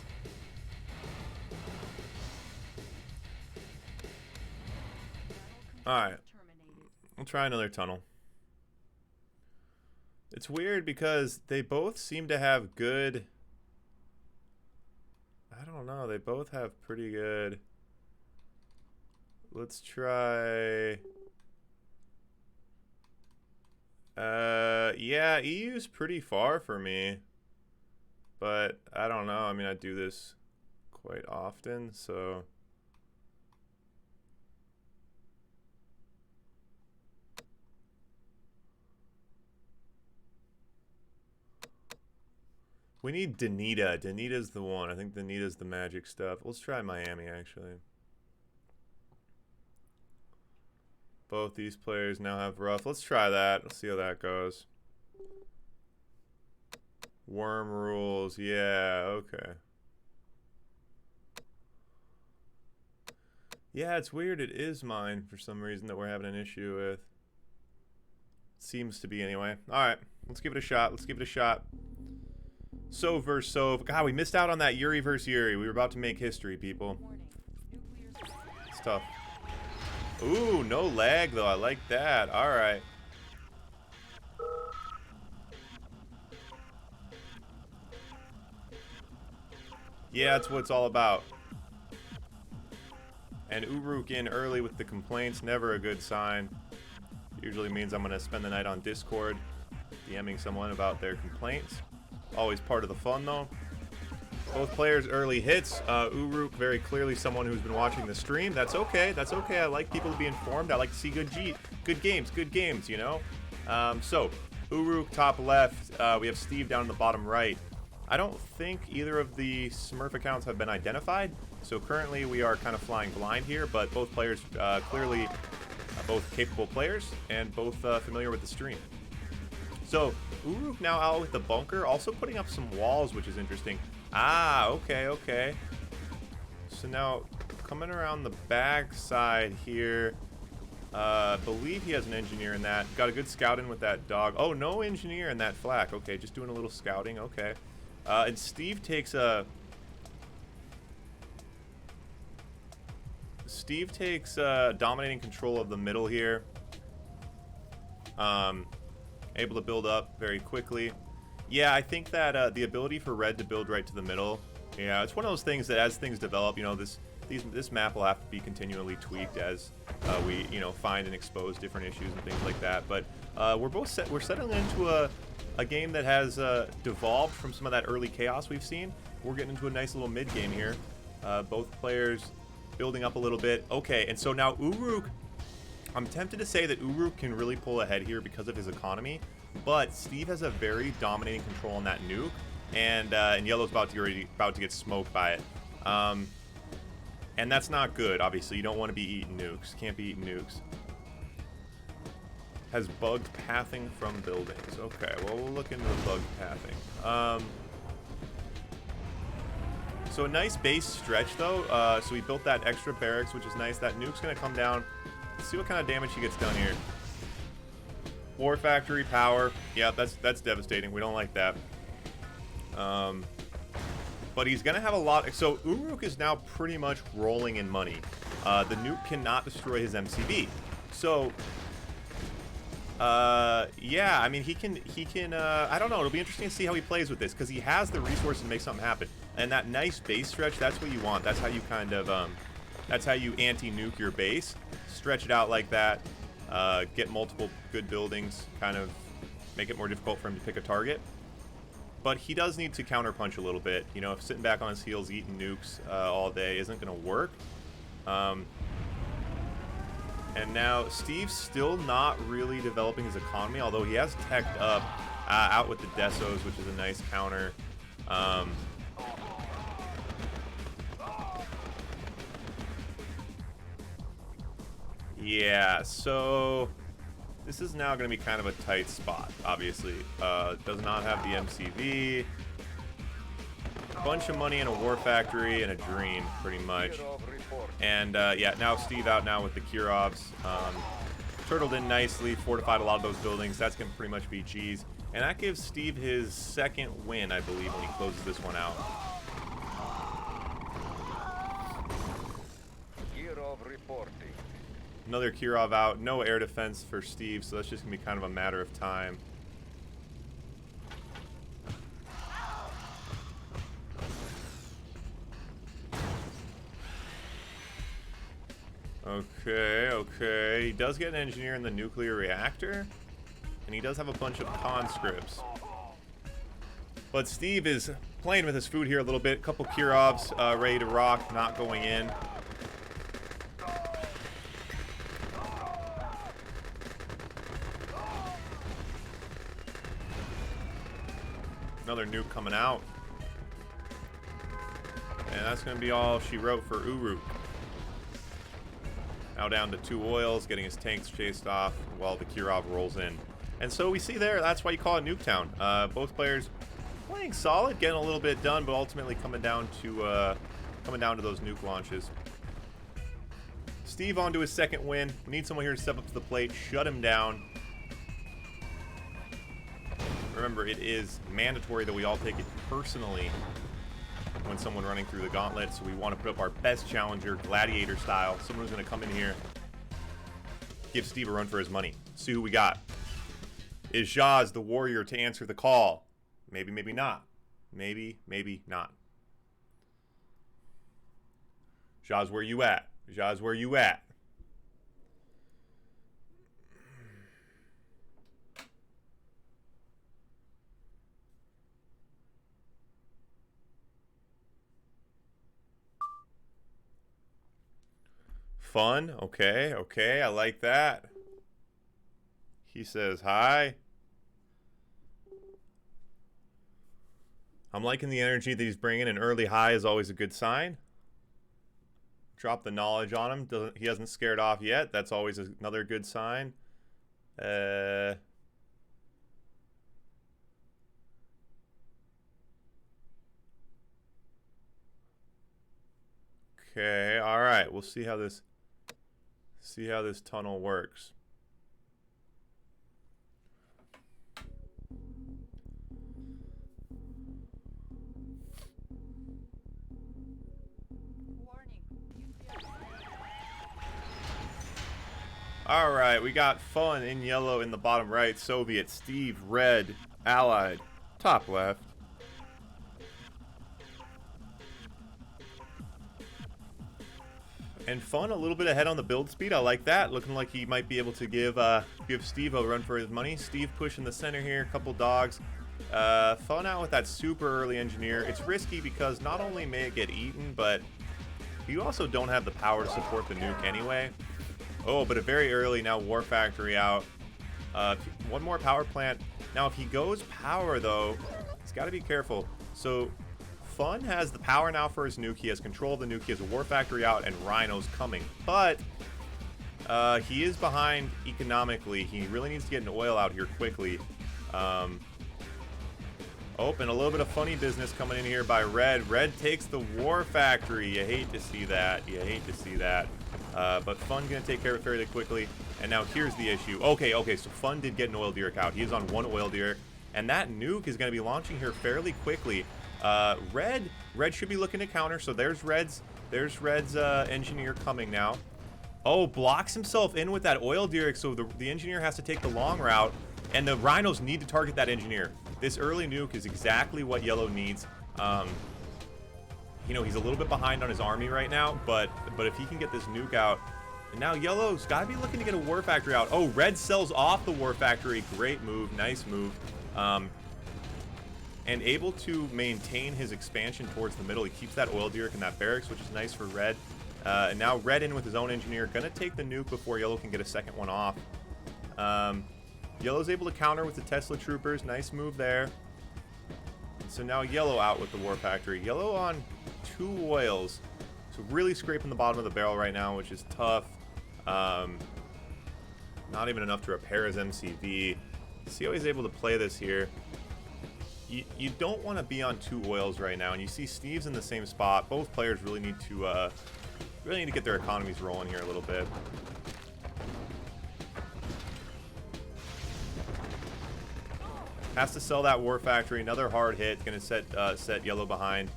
Alright. We'll try another tunnel. It's weird because they both seem to have good... I don't know. They both have pretty good... Let's try... yeah, EU's pretty far for me. But, I don't know. I mean, I do this quite often, so... We need Danita. Danita's the one. I think Danita's the magic stuff. Let's try Miami, actually. Both these players now have rough. Let's try that. Let's see how that goes. Worm rules. Yeah, okay. Yeah, it's weird. It is mine for some reason that we're having an issue with. Seems to be anyway. All right, let's give it a shot. Let's give it a shot. Sov versus Sov. God, we missed out on that Yuri versus Yuri. We were about to make history, people. It's tough. Ooh, no lag, though. I like that. All right. Yeah, that's what it's all about. And Uruk in early with the complaints. Never a good sign. Usually means I'm going to spend the night on Discord DMing someone about their complaints. Always part of the fun, though. Both players early hits. Uruk, very clearly someone who's been watching the stream. That's okay. That's okay. I like people to be informed. I like to see good games, you know? So, Uruk top left. We have Steve down in the bottom right. I don't think either of the Smurf accounts have been identified. So currently we are kind of flying blind here, but both players clearly both capable players and both familiar with the stream. So, Uruk now out with the bunker, also putting up some walls, which is interesting. Ah, okay, okay. So now, coming around the back side here, believe he has an engineer in that. Got a good scout in with that dog. Oh, no engineer in that flak. Okay, just doing a little scouting. Okay. And Steve takes a... dominating control of the middle here. Able to build up very quickly. Yeah, I think that the ability for Red to build right to the middle, yeah, it's one of those things that as things develop, you know, this map will have to be continually tweaked as we, you know, find and expose different issues and things like that. But we're settling into a game that has devolved from some of that early chaos we've seen. We're getting into a nice little mid game here. Both players building up a little bit. Okay, and so now Uruk, I'm tempted to say that Uruk can really pull ahead here because of his economy, but Steve has a very dominating control on that nuke, and Yellow's about to get smoked by it. And that's not good, obviously. You don't want to be eating nukes. Can't be eating nukes. Has bugged pathing from buildings. Okay, well, we'll look into the bugged pathing. So a nice base stretch, though. So we built that extra barracks, which is nice. That nuke's going to come down. Let's see what kind of damage he gets done here. War factory, power. Yeah, that's devastating. We don't like that. But he's going to have a lot. So Uruk is now pretty much rolling in money. The nuke cannot destroy his MCV. So... yeah, I mean, he can, I don't know, it'll be interesting to see how he plays with this, because he has the resources to make something happen, and that nice base stretch, that's what you want. That's how you kind of, that's how you anti-nuke your base, stretch it out like that, get multiple good buildings, kind of make it more difficult for him to pick a target. But he does need to counterpunch a little bit. You know, if sitting back on his heels eating nukes all day isn't going to work. And now Steve's still not really developing his economy, although he has teched up out with the Desos, which is a nice counter. Yeah, so this is now going to be kind of a tight spot, obviously. Does not have the MCV. A bunch of money in a war factory and a dream, pretty much. And yeah, now Steve out now with the Kirovs. Turtled in nicely, fortified a lot of those buildings. That's going to pretty much be G's. And that gives Steve his second win, I believe, when he closes this one out. Kirov reporting. Another Kirov out. No air defense for Steve, so that's just going to be kind of a matter of time. Okay, okay. He does get an engineer in the nuclear reactor, and he does have a bunch of conscripts. But Steve is playing with his food here a little bit. A couple Kirovs ready to rock, not going in. Another nuke coming out. And that's going to be all she wrote for Uruk. Now down to 2 oils, getting his tanks chased off while the Kirov rolls in. And so we see there, that's why you call it Nuketown. Both players playing solid, getting a little bit done, but ultimately coming down to those nuke launches. Steve on to his second win. We need someone here to step up to the plate, shut him down. Remember, it is mandatory that we all take it personally when someone running through the gauntlet, so we want to put up our best challenger, gladiator style. Someone who's going to come in here, give Steve a run for his money. See who we got. Is Jaz the warrior to answer the call? Maybe, maybe not. Maybe, maybe not. Jaz, where you at? Jaz, where you at? Fun. Okay, okay, I like that. He says hi. I'm liking the energy that he's bringing. An early high is always a good sign. Drop the knowledge on him. He hasn't scared off yet. That's always another good sign. Okay, all right. We'll see how this tunnel works. Warning. All right, we got Fun in yellow in the bottom right, Soviet, Steve red, Allied, top left. And Fun a little bit ahead on the build speed. I like that. Looking like he might be able to give Steve a run for his money. Steve pushing the center here, a couple dogs. Fun out with that super early engineer. It's risky because not only may it get eaten, but you also don't have the power to support the nuke anyway. Oh, but a very early now War Factory out. One more power plant. Now, if he goes power, though, he's got to be careful. So Fun has the power now for his nuke. He has control of the nuke. He has a War Factory out and Rhinos coming. But he is behind economically. He really needs to get an oil out here quickly. Oh, and a little bit of funny business coming in here by Red. Red takes the War Factory. You hate to see that. You hate to see that. But Fun going to take care of it fairly quickly. And now here's the issue. Okay, so Fun did get an oil derrick out. He is on one oil derrick. And that nuke is going to be launching here fairly quickly. Red should be looking to counter. So there's Red's engineer coming now. Oh, blocks himself in with that oil derrick. So the engineer has to take the long route. And the Rhinos need to target that engineer. This early nuke is exactly what Yellow needs. You know, he's a little bit behind on his army right now, but if he can get this nuke out, and now Yellow's got to be looking to get a War Factory out. Oh, Red sells off the War Factory. Great move, nice move. And able to maintain his expansion towards the middle. He keeps that oil derrick in that barracks, which is nice for Red. And now Red in with his own engineer, gonna take the nuke before Yellow can get a second one off. Yellow's able to counter with the Tesla troopers. Nice move there. And so now Yellow out with the War Factory. Yellow on 2 oils. So really scraping the bottom of the barrel right now, which is tough. Not even enough to repair his MCV. See how he's able to play this here. You don't want to be on 2 oils right now. And you see Steve's in the same spot. Both players really need to get their economies rolling here a little bit. Has to sell that War Factory. Another hard hit. Going to set Yellow behind.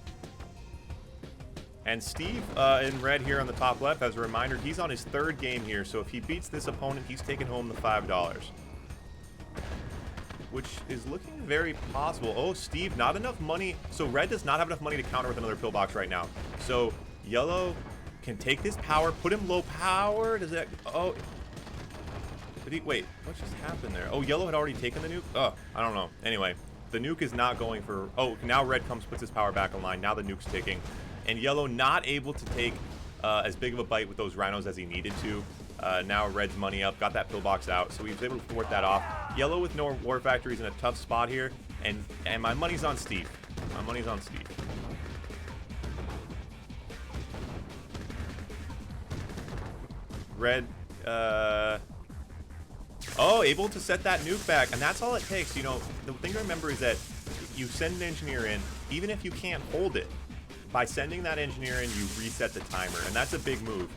And Steve in red here on the top left, as a reminder, he's on his 3rd game here. So if he beats this opponent, he's taking home the $5. Which is looking very possible. Oh, Steve, not enough money. So Red does not have enough money to counter with another pillbox right now. So Yellow can take this power, put him low power. Does that... Oh... Wait, what just happened there? Oh, Yellow had already taken the nuke? Oh, I don't know. Anyway, the nuke is not going for... Oh, now Red comes, puts his power back online. Now the nuke's ticking. And Yellow not able to take as big of a bite with those Rhinos as he needed to. Now Red's money up, got that pillbox out, so he was able to thwart that off. Yellow with no War Factories in a tough spot here. And my money's on Steve. My money's on Steve. Red, oh, able to set that nuke back, and that's all it takes. You know, the thing to remember is that you send an engineer in, even if you can't hold it, by sending that engineer in, you reset the timer, and that's a big move.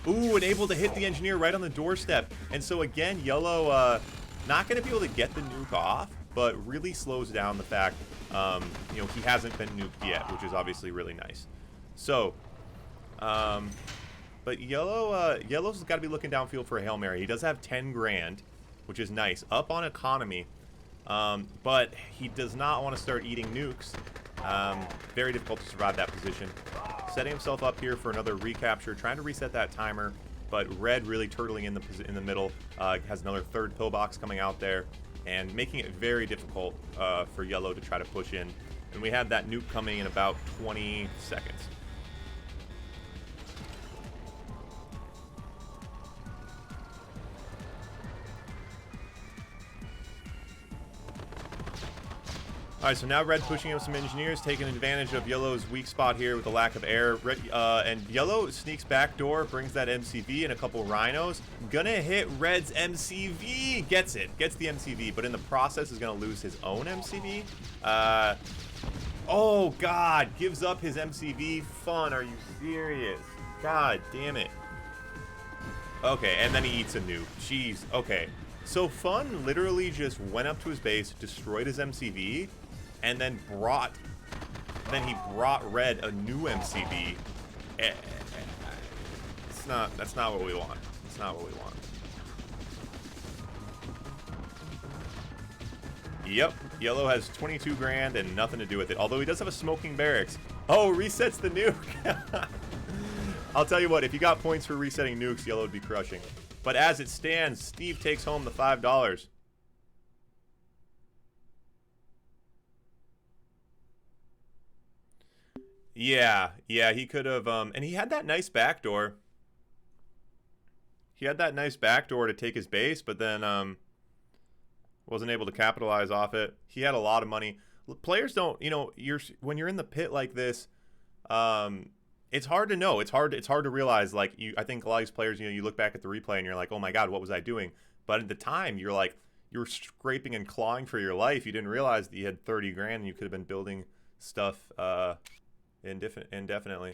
Ooh, and able to hit the engineer right on the doorstep. And so again, Yellow Not going to be able to get the nuke off, but really slows down the fact, you know, he hasn't been nuked yet, which is obviously really nice. So, but Yellow's got to be looking downfield for a Hail Mary. He does have 10 grand, which is nice. Up on economy, but he does not want to start eating nukes. Very difficult to survive that position. Setting himself up here for another recapture, trying to reset that timer, but Red really turtling in the middle, has another third pillbox coming out there, and making it very difficult for Yellow to try to push in. And we have that nuke coming in about 20 seconds. Alright, so now Red pushing up some engineers, taking advantage of Yellow's weak spot here with the lack of air. And Yellow sneaks back door, brings that MCV and a couple rhinos. Gonna hit Red's MCV. Gets it. Gets the MCV, but in the process is gonna lose his own MCV. Oh, God. Gives up his MCV. Fun. Are you serious? God damn it. Okay, and then he eats a nuke. Jeez. Okay. So Fun literally just went up to his base, destroyed his MCV, and then he brought Red a new MCV. That's not what we want. It's not what we want. Yep, Yellow has 22 grand and nothing to do with it. Although he does have a smoking barracks. Oh, resets the nuke. I'll tell you what, if you got points for resetting nukes, Yellow would be crushing. But as it stands, Steve takes home the $5. Yeah, he could have, and he had that nice backdoor. He had that nice backdoor to take his base, but then, wasn't able to capitalize off it. He had a lot of money. Players don't, you know, when you're in the pit like this, it's hard to know. It's hard to realize, like, I think a lot of these players, you know, you look back at the replay and you're like, oh my God, what was I doing? But at the time, you're like, you were scraping and clawing for your life. You didn't realize that you had 30 grand and you could have been building stuff, indefinitely.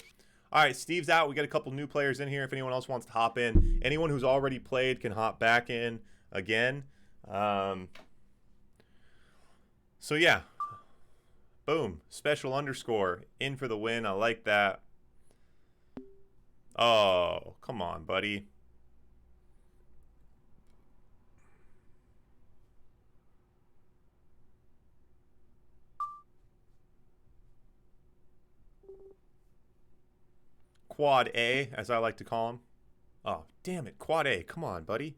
All right, Steve's out. We got a couple new players in here. If anyone else wants to hop in, anyone who's already played can hop back in again. So yeah, boom, special underscore in for the win. I like that. Oh, come on, buddy. Quad A, as I like to call him. Oh, damn it. Quad A. Come on, buddy.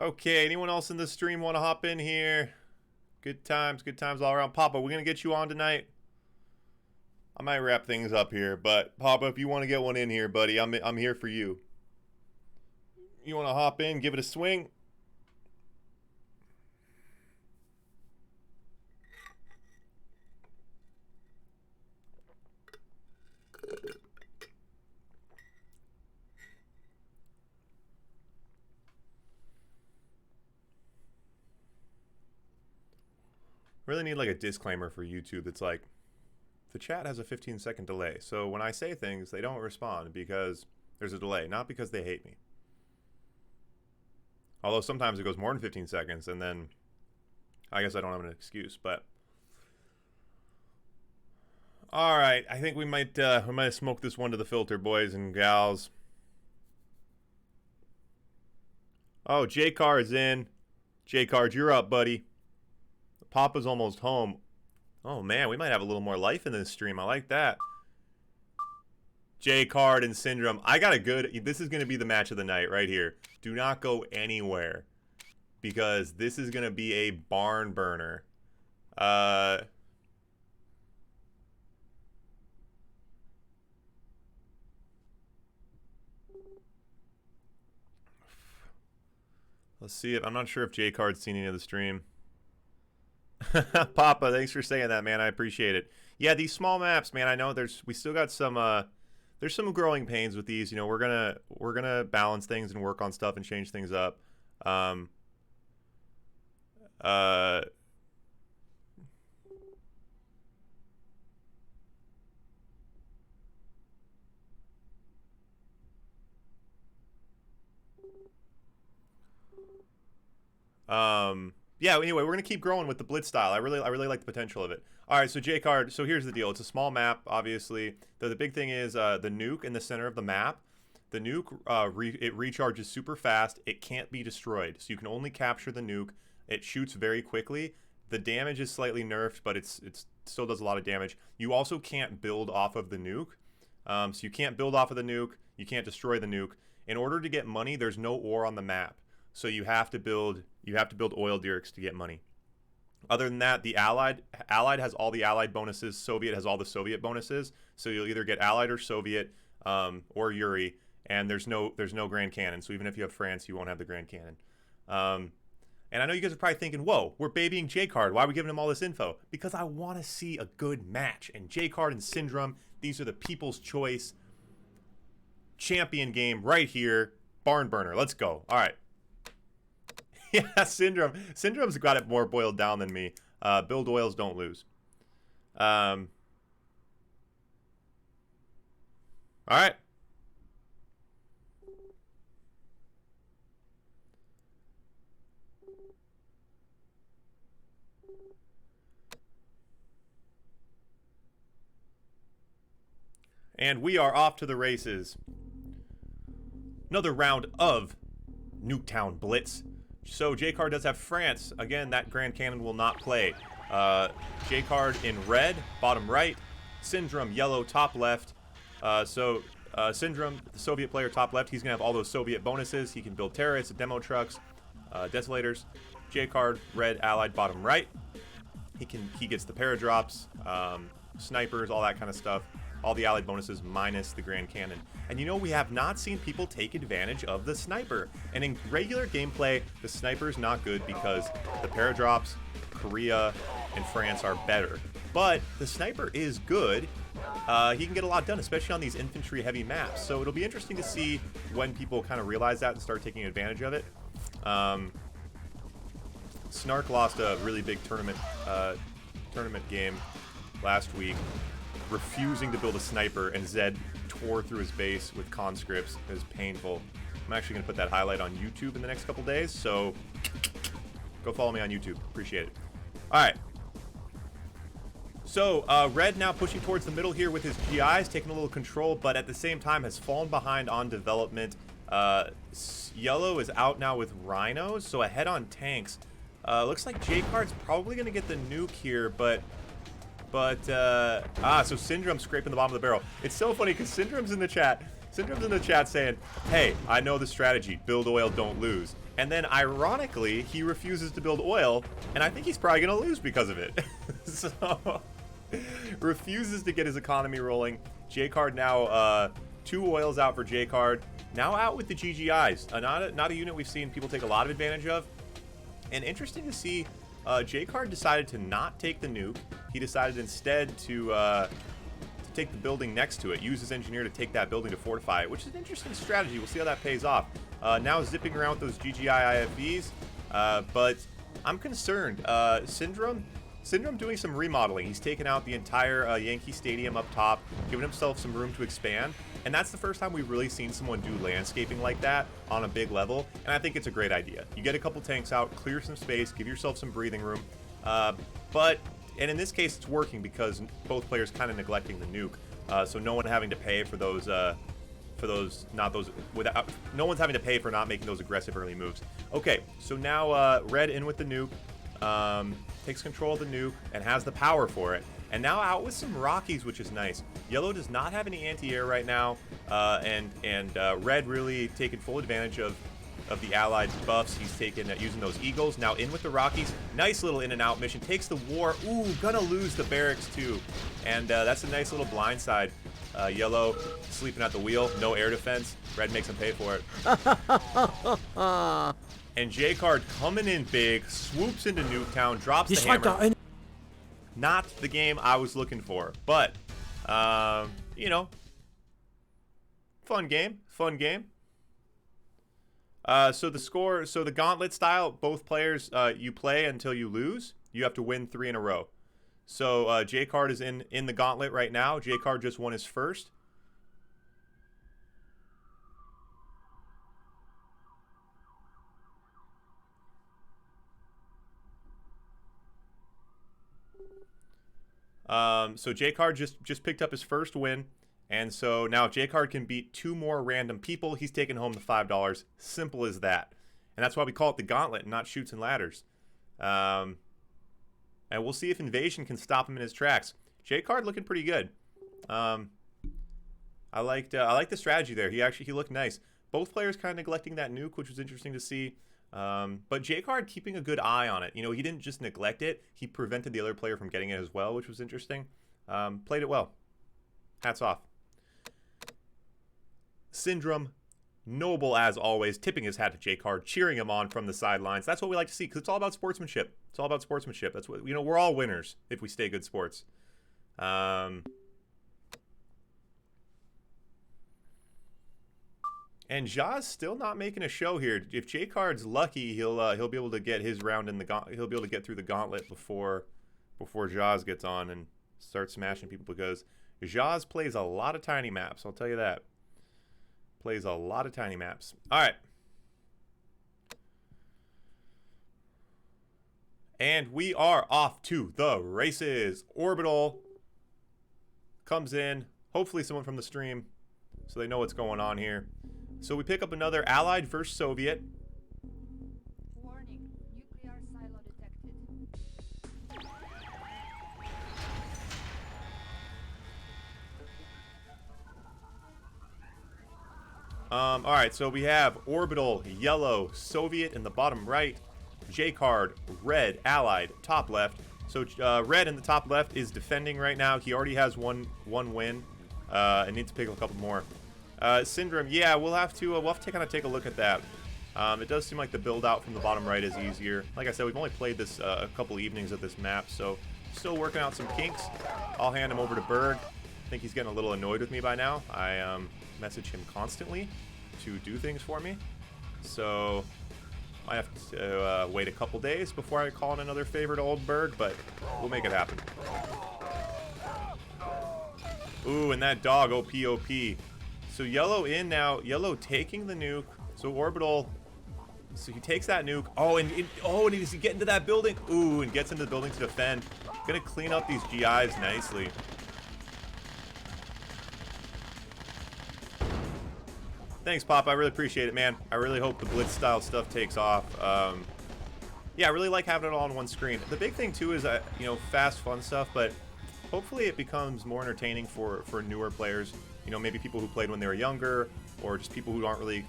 Okay, anyone else in the stream want to hop in here? Good times all around. Papa, we're going to get you on tonight. I might wrap things up here, but Papa, if you want to get one in here, buddy, I'm here for you. You want to hop in, give it a swing? Really need like a disclaimer for YouTube that's like, the chat has a 15-second delay, so when I say things, they don't respond because there's a delay, not because they hate me. Although sometimes it goes more than 15 seconds, and then I guess I don't have an excuse, but... Alright, I think we might smoke this one to the filter, boys and gals. Oh, J-Card's in. J-Card, you're up, buddy. Papa's almost home. Oh, man, we might have a little more life in this stream. I like that. J-Card and Syndrome. I got a good... This is going to be the match of the night right here. Do not go anywhere, because this is going to be a barn burner. Let's see if... I'm not sure if J-Card's seen any of the stream. Papa, thanks for saying that, man. I appreciate it. Yeah, these small maps, man. I know we still got some there's some growing pains with these. You know, we're gonna balance things and work on stuff and change things up. Yeah, anyway, we're going to keep growing with the Blitz style. I really like the potential of it. All right, so J-Card, so here's the deal. It's a small map, obviously. The big thing is the nuke in the center of the map. The nuke, it recharges super fast. It can't be destroyed, so you can only capture the nuke. It shoots very quickly. The damage is slightly nerfed, but it still does a lot of damage. You also can't build off of the nuke. So you can't build off of the nuke. You can't destroy the nuke. In order to get money, there's no ore on the map. So you have to build oil derricks to get money. Other than that, the Allied has all the Allied bonuses. Soviet has all the Soviet bonuses. So you'll either get Allied or Soviet or Yuri, and there's no Grand Cannon. So even if you have France, you won't have the Grand Cannon. And I know you guys are probably thinking, whoa, we're babying J-Card. Why are we giving him all this info? Because I want to see a good match. And J-Card and Syndrome, these are the people's choice champion game right here. Barn burner. Let's go. All right. Yeah, Syndrome's got it more boiled down than me. Build oils, don't lose. All right. And we are off to the races. Another round of Nuketown Blitz. So J-Card does have France. Again, that Grand Cannon will not play. J-Card in red, bottom right. Syndrome, yellow, top left. Syndrome, the Soviet player, top left. He's going to have all those Soviet bonuses. He can build terrorists, demo trucks, desolators. J-Card, red, allied, bottom right. He gets the paradrops, snipers, all that kind of stuff. All the allied bonuses minus the Grand Cannon. And you know, we have not seen people take advantage of the sniper. And in regular gameplay, the sniper's not good because the paradrops, Korea, and France are better. But the sniper is good. He can get a lot done, especially on these infantry-heavy maps. So it'll be interesting to see when people kind of realize that and start taking advantage of it. Snark lost a really big tournament game last week, refusing to build a sniper, and Zed tore through his base with conscripts. It was painful. I'm actually going to put that highlight on YouTube in the next couple days, so go follow me on YouTube. Appreciate it. Alright. So, Red now pushing towards the middle here with his GIs, taking a little control, but at the same time has fallen behind on development. Yellow is out now with Rhinos, so ahead on tanks. Looks like J-Card's probably going to get the nuke here, so Syndrome's scraping the bottom of the barrel. It's so funny because Syndrome's in the chat. Syndrome's in the chat saying, hey, I know the strategy. Build oil, don't lose. And then, ironically, he refuses to build oil, and I think he's probably going to lose because of it. So, refuses to get his economy rolling. J-Card now, 2 oils out for J-Card. Now out with the GGIs. Not a unit we've seen people take a lot of advantage of. And interesting to see, J-Card decided to not take the nuke. He decided instead to take the building next to it. Use his engineer to take that building to fortify it, which is an interesting strategy. We'll see how that pays off. Now zipping around with those GGI IFVs, but I'm concerned. Syndrome doing some remodeling. He's taken out the entire Yankee Stadium up top, giving himself some room to expand. And that's the first time we've really seen someone do landscaping like that on a big level. And I think it's a great idea. You get a couple tanks out, clear some space, give yourself some breathing room. And in this case, it's working because both players kind of neglecting the nuke. So no one having to pay for those, no one's having to pay for not making those aggressive early moves. Okay, so now Red in with the nuke, takes control of the nuke and has the power for it. And now out with some Rockies, which is nice. Yellow does not have any anti-air right now, and Red really taking full advantage of the Allied buffs. He's taken using those Eagles. Now in with the Rockies. Nice little in and out mission. Takes the war. Ooh, gonna lose the barracks too. And that's a nice little blindside. Yellow sleeping at the wheel. No air defense. Red makes him pay for it. And J-Card coming in big, swoops into Nuketown, drops the hammer. Not the game I was looking for, but, you know, fun game. So the gauntlet style, both players, you play until you lose. You have to win 3 in a row. So J-Card is in the gauntlet right now. J-Card just won his first. So J-Card just picked up his first win. And so now if J-Card can beat 2 more random people, he's taking home the $5. Simple as that. And that's why we call it the Gauntlet, not Chutes and Ladders. And we'll see if Invasion can stop him in his tracks. J-Card looking pretty good. I liked the strategy there. He looked nice. Both players kind of neglecting that nuke, which was interesting to see. But J-Card keeping a good eye on it. You know, he didn't just neglect it. He prevented the other player from getting it as well, which was interesting. Played it well. Hats off. Syndrome, noble as always, tipping his hat to J-Card, cheering him on from the sidelines. That's what we like to see, because it's all about sportsmanship. It's all about sportsmanship. That's what, you know, we're all winners if we stay good sports. And Ja's still not making a show here. If J-Card's lucky, he'll be able to get his round in the he'll be able to get through the gauntlet before Ja's gets on and starts smashing people, because Ja's plays a lot of tiny maps. I'll tell you that. Plays a lot of tiny maps. All right. And we are off to the races. Orbital comes in. Hopefully someone from the stream so they know what's going on here. So we pick up another Allied versus Soviet. Warning, nuclear silo detected. All right, so we have Orbital, yellow, Soviet in the bottom right, J-Card, red, Allied, top left. So red in the top left is defending right now. He already has one win, and needs to pick up a couple more. Syndrome, yeah, we'll have to kind of take a look at that. It does seem like the build out from the bottom right is easier. Like I said, we've only played this a couple evenings of this map, so still working out some kinks. I'll hand him over to Berg. I think he's getting a little annoyed with me by now. I message him constantly to do things for me, so I have to wait a couple days before I call in another favor to old Berg, but we'll make it happen. Ooh, and that dog, OP. So yellow in now, yellow taking the nuke. So Orbital, so he takes that nuke. Oh, and he's getting to that building. Ooh, and gets into the building to defend. Gonna clean up these GIs nicely. Thanks, Pop. I really appreciate it, man. I really hope the Blitz style stuff takes off. Yeah, I really like having it all on one screen. The big thing too is, you know, fast, fun stuff, but hopefully it becomes more entertaining for newer players. You know, maybe people who played when they were younger, or just people who aren't really,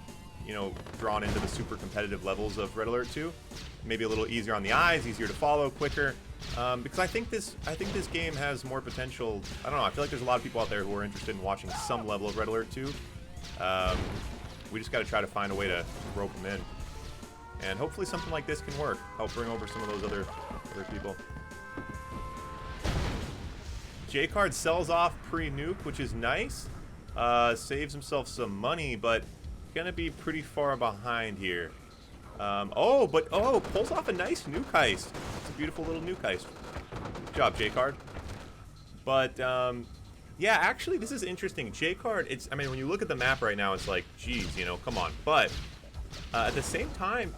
you know, drawn into the super competitive levels of Red Alert 2. Maybe a little easier on the eyes, easier to follow, quicker. Because I think this game has more potential. I don't know. I feel like there's a lot of people out there who are interested in watching some level of Red Alert 2. We just got to try to find a way to rope them in, and hopefully something like this can work. Help bring over some of those other people. J-Card sells off pre-nuke, which is nice. Saves himself some money, but gonna be pretty far behind here. Pulls off a nice nuke heist. It's a beautiful little nuke heist. Good job, J-Card. But yeah, actually, this is interesting. J-Card, I mean, when you look at the map right now, it's like, geez, you know, come on. But at the same time,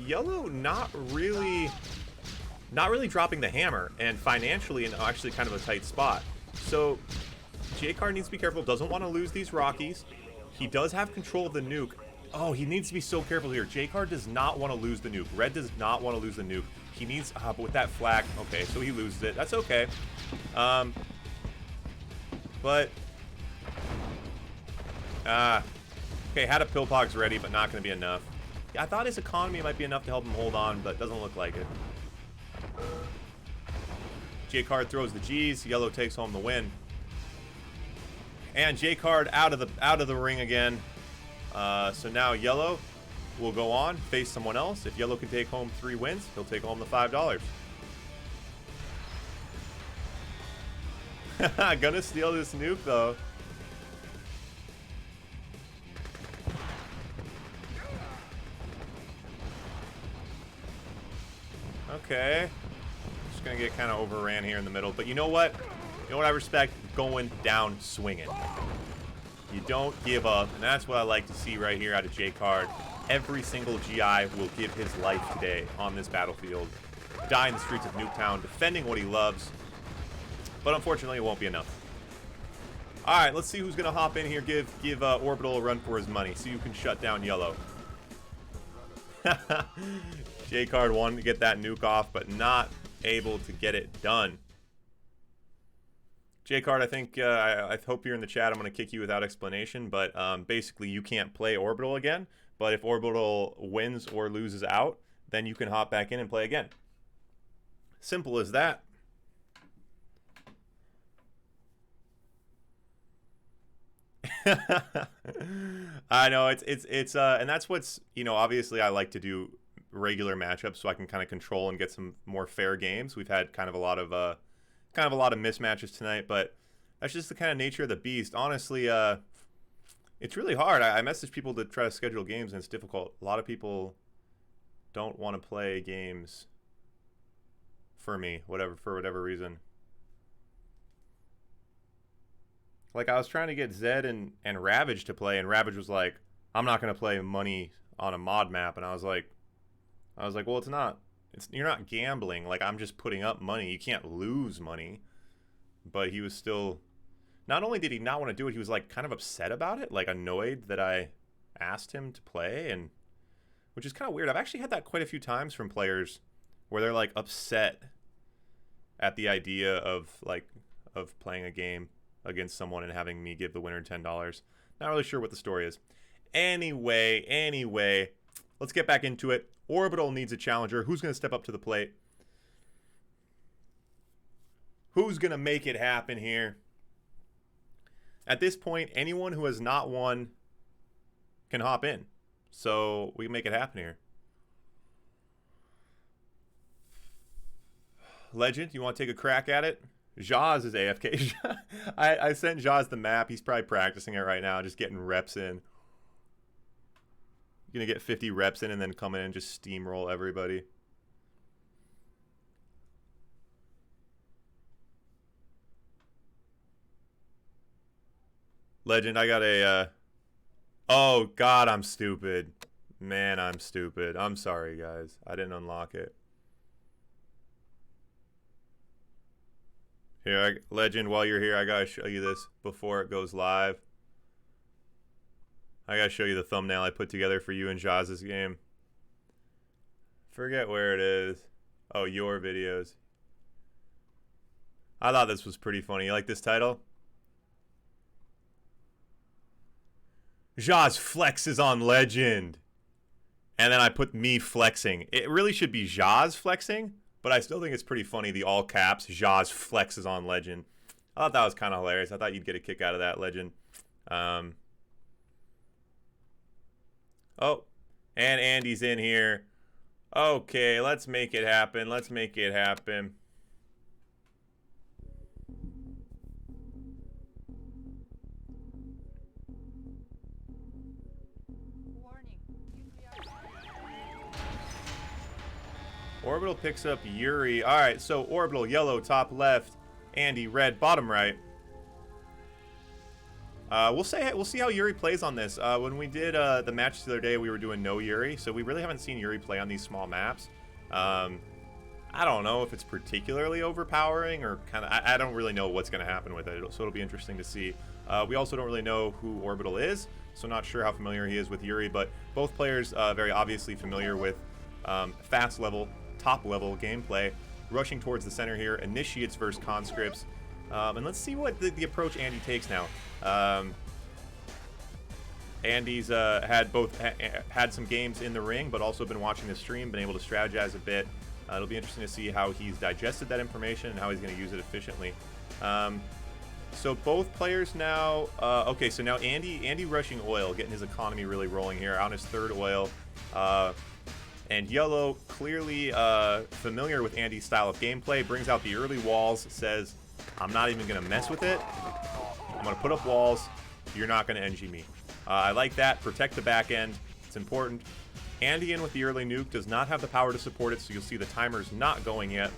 yellow not really dropping the hammer, and financially in actually kind of a tight spot. So J-Card needs to be careful. Doesn't want to lose these Rockies. He does have control of the nuke. Oh, he needs to be so careful here. J-Card does not want to lose the nuke. Red does not want to lose the nuke. He needs, but with that flak, okay, so he loses it. That's okay. Okay, had a Pillpox ready, but not going to be enough. I thought his economy might be enough to help him hold on, but doesn't look like it. J-Card throws the G's. Yellow takes home the win. And J-Card out of the ring again. So now yellow will go on, face someone else. If yellow can take home 3 wins, he'll take home the $5. Gonna steal this nuke though. Okay. Just gonna get kind of overran here in the middle, but you know what? You know what I respect? Going down swinging. You don't give up, and that's what I like to see right here out of J-Card. Every single GI will give his life today on this battlefield. Die in the streets of Nuketown, defending what he loves. But unfortunately, it won't be enough. All right, let's see who's gonna hop in here. Give Orbital a run for his money. See who can shut down Yellow. J-Card wanted to get that nuke off, but not able to get it done. J-Card, I think, I hope you're in the chat. I'm going to kick you without explanation, but basically you can't play Orbital again. But if Orbital wins or loses out, then you can hop back in and play again. Simple as that. I know it's and that's what's, you know, obviously I like to do regular matchups so I can kind of control and get some more fair games. We've had kind of a lot of mismatches tonight, but that's just the kind of nature of the beast. Honestly, it's really hard. I message people to try to schedule games and it's difficult. A lot of people don't want to play games for me, for whatever reason. Like, I was trying to get Zed and Ravage to play, and Ravage was like, I'm not going to play money on a mod map. And I was like, well, it's not. You're not gambling. Like, I'm just putting up money. You can't lose money. But he was still... Not only did he not want to do it, he was, like, kind of upset about it. Like, annoyed that I asked him to play, and which is kind of weird. I've actually had that quite a few times from players where they're, like, upset at the idea of playing a game against someone and having me give the winner $10. Not really sure what the story is. Anyway, let's get back into it. Orbital needs a challenger. Who's going to step up to the plate? Who's going to make it happen here? At this point, anyone who has not won can hop in. So we can make it happen here. Legend, you want to take a crack at it? Jaz is AFK. I sent Jaz the map. He's probably practicing it right now, just getting reps in. You're going to get 50 reps in and then come in and just steamroll everybody. Legend, I got a... Oh, God, I'm stupid. Man, I'm stupid. I'm sorry, guys. I didn't unlock it. Here, Legend, while you're here, I gotta show you this before it goes live. I gotta show you the thumbnail I put together for you and Jaz's game. Forget where it is. Oh, your videos. I thought this was pretty funny. You like this title? Jaz flexes on Legend. And then I put me flexing. It really should be Jaz flexing. But I still think it's pretty funny, the all caps, Jaz flexes on Legend. I thought that was kind of hilarious. I thought you'd get a kick out of that, Legend. Oh, and Andy's in here. Okay, let's make it happen. Let's make it happen. Warning. Orbital picks up Yuri. All right, so Orbital, yellow, top left. Andy, red, bottom right. We'll see how Yuri plays on this. When we did the match the other day, we were doing no Yuri, so we really haven't seen Yuri play on these small maps. I don't know if it's particularly overpowering or kind of... I don't really know what's going to happen with it, so it'll be interesting to see. We also don't really know who Orbital is, so not sure how familiar he is with Yuri, but both players very obviously familiar with fast level, top level gameplay. Rushing towards the center here, initiates versus conscripts. And let's see what the approach Andy takes now. Andy's had some games in the ring, but also been watching the stream, been able to strategize a bit. It'll be interesting to see how he's digested that information and how he's going to use it efficiently. So both players now... okay, so now Andy rushing oil, getting his economy really rolling here on his third oil. And Yellow, clearly familiar with Andy's style of gameplay, brings out the early walls, says, I'm not even going to mess with it. I'm going to put up walls. You're not going to NG me. I like that. Protect the back end. It's important. Andy in with the early nuke does not have the power to support it, so you'll see the timer's not going yet.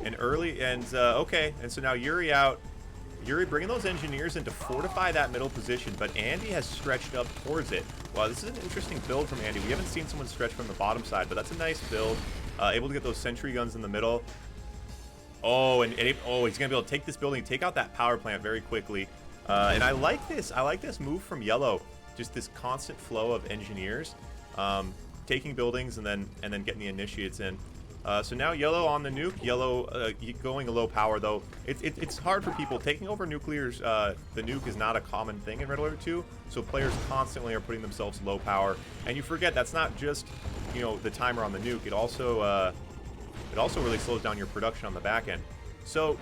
And early, and okay, and so now Yuri out. Yuri bringing those engineers in to fortify that middle position, but Andy has stretched up towards it. Wow, this is an interesting build from Andy. We haven't seen someone stretch from the bottom side, but that's a nice build. Able to get those sentry guns in the middle. Oh, oh, he's gonna be able to take this building, take out that power plant very quickly. And I like this. I like this move from Yellow. Just this constant flow of engineers, taking buildings and then getting the initiates in. So now Yellow on the nuke. Yellow going a low power though. It's hard for people taking over nuclears. The nuke is not a common thing in Red Alert 2, so players constantly are putting themselves low power. And you forget that's not just the timer on the nuke. It also really slows down your production on the back end. So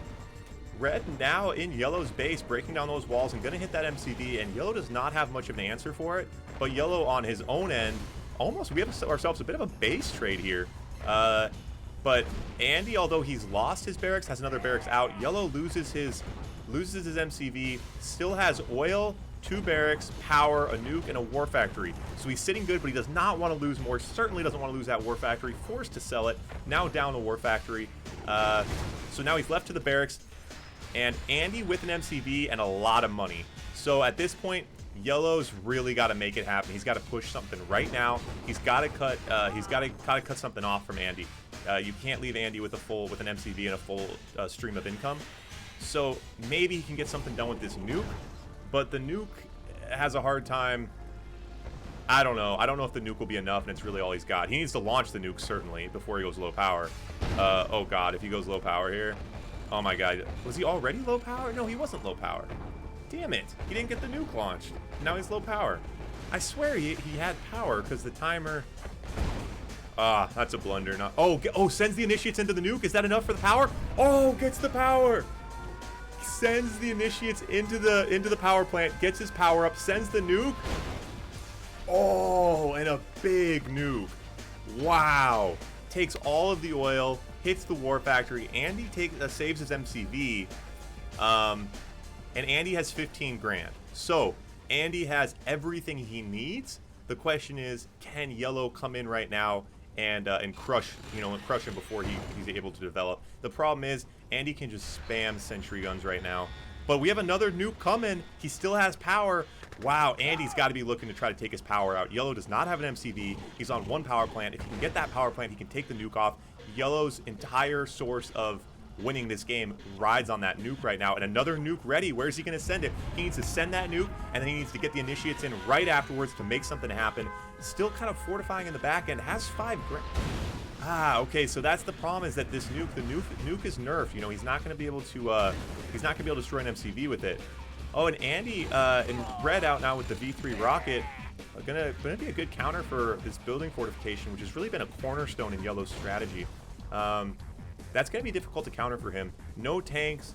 Red now in Yellow's base, breaking down those walls and going to hit that MCV, and Yellow does not have much of an answer for it. But Yellow on his own end, we have ourselves a bit of a base trade here. But Andy, although he's lost his barracks, has another barracks out. Yellow loses his MCV, still has oil, 2 barracks, power, a nuke, and a war factory. So he's sitting good, but he does not want to lose more. Certainly doesn't want to lose that war factory. Forced to sell it. Now down the war factory. So now he's left to the barracks. And Andy with an MCV and a lot of money. So at this point, Yellow's really got to make it happen. He's got to push something right now. He's got to cut. He's got to cut something off from Andy. You can't leave Andy with an MCV and a full stream of income. So maybe he can get something done with this nuke. But the nuke has a hard time. I don't know. I don't know if the nuke will be enough, and it's really all he's got. He needs to launch the nuke certainly before he goes low power. Oh God, if he goes low power here. Oh my God, was he already low power? No, he wasn't low power. Damn it, he didn't get the nuke launched. Now he's low power. I swear he had power because the timer. Ah, that's a blunder. Not. Oh, sends the initiates into the nuke. Is that enough for the power? Oh, gets the power. Sends the initiates into the power plant. Gets his power up. Sends the nuke. Oh, and a big nuke. Wow. Takes all of the oil. Hits the war factory. Andy saves his MCV, and Andy has 15 grand. So Andy has everything he needs. The question is, can Yellow come in right now and crush him before he's able to develop? The problem is Andy can just spam sentry guns right now. But we have another nuke coming. He still has power. Wow, Andy's got to be looking to try to take his power out. Yellow does not have an MCV. He's on 1 power plant. If he can get that power plant, he can take the nuke off. Yellow's entire source of winning this game rides on that nuke right now. And another nuke ready. Where's he going to send it? He needs to send that nuke, and then he needs to get the initiates in right afterwards to make something happen. Still kind of fortifying in the back end. Has 5 grand. Ah, okay. So that's the problem, is that this nuke, the nuke is nerfed. He's not going to be able to. He's not going to be able to destroy an MCV with it. Oh, and Andy and Red out now with the V3 rocket. Gonna be a good counter for this building fortification, which has really been a cornerstone in Yellow's strategy. That's gonna be difficult to counter for him. No tanks.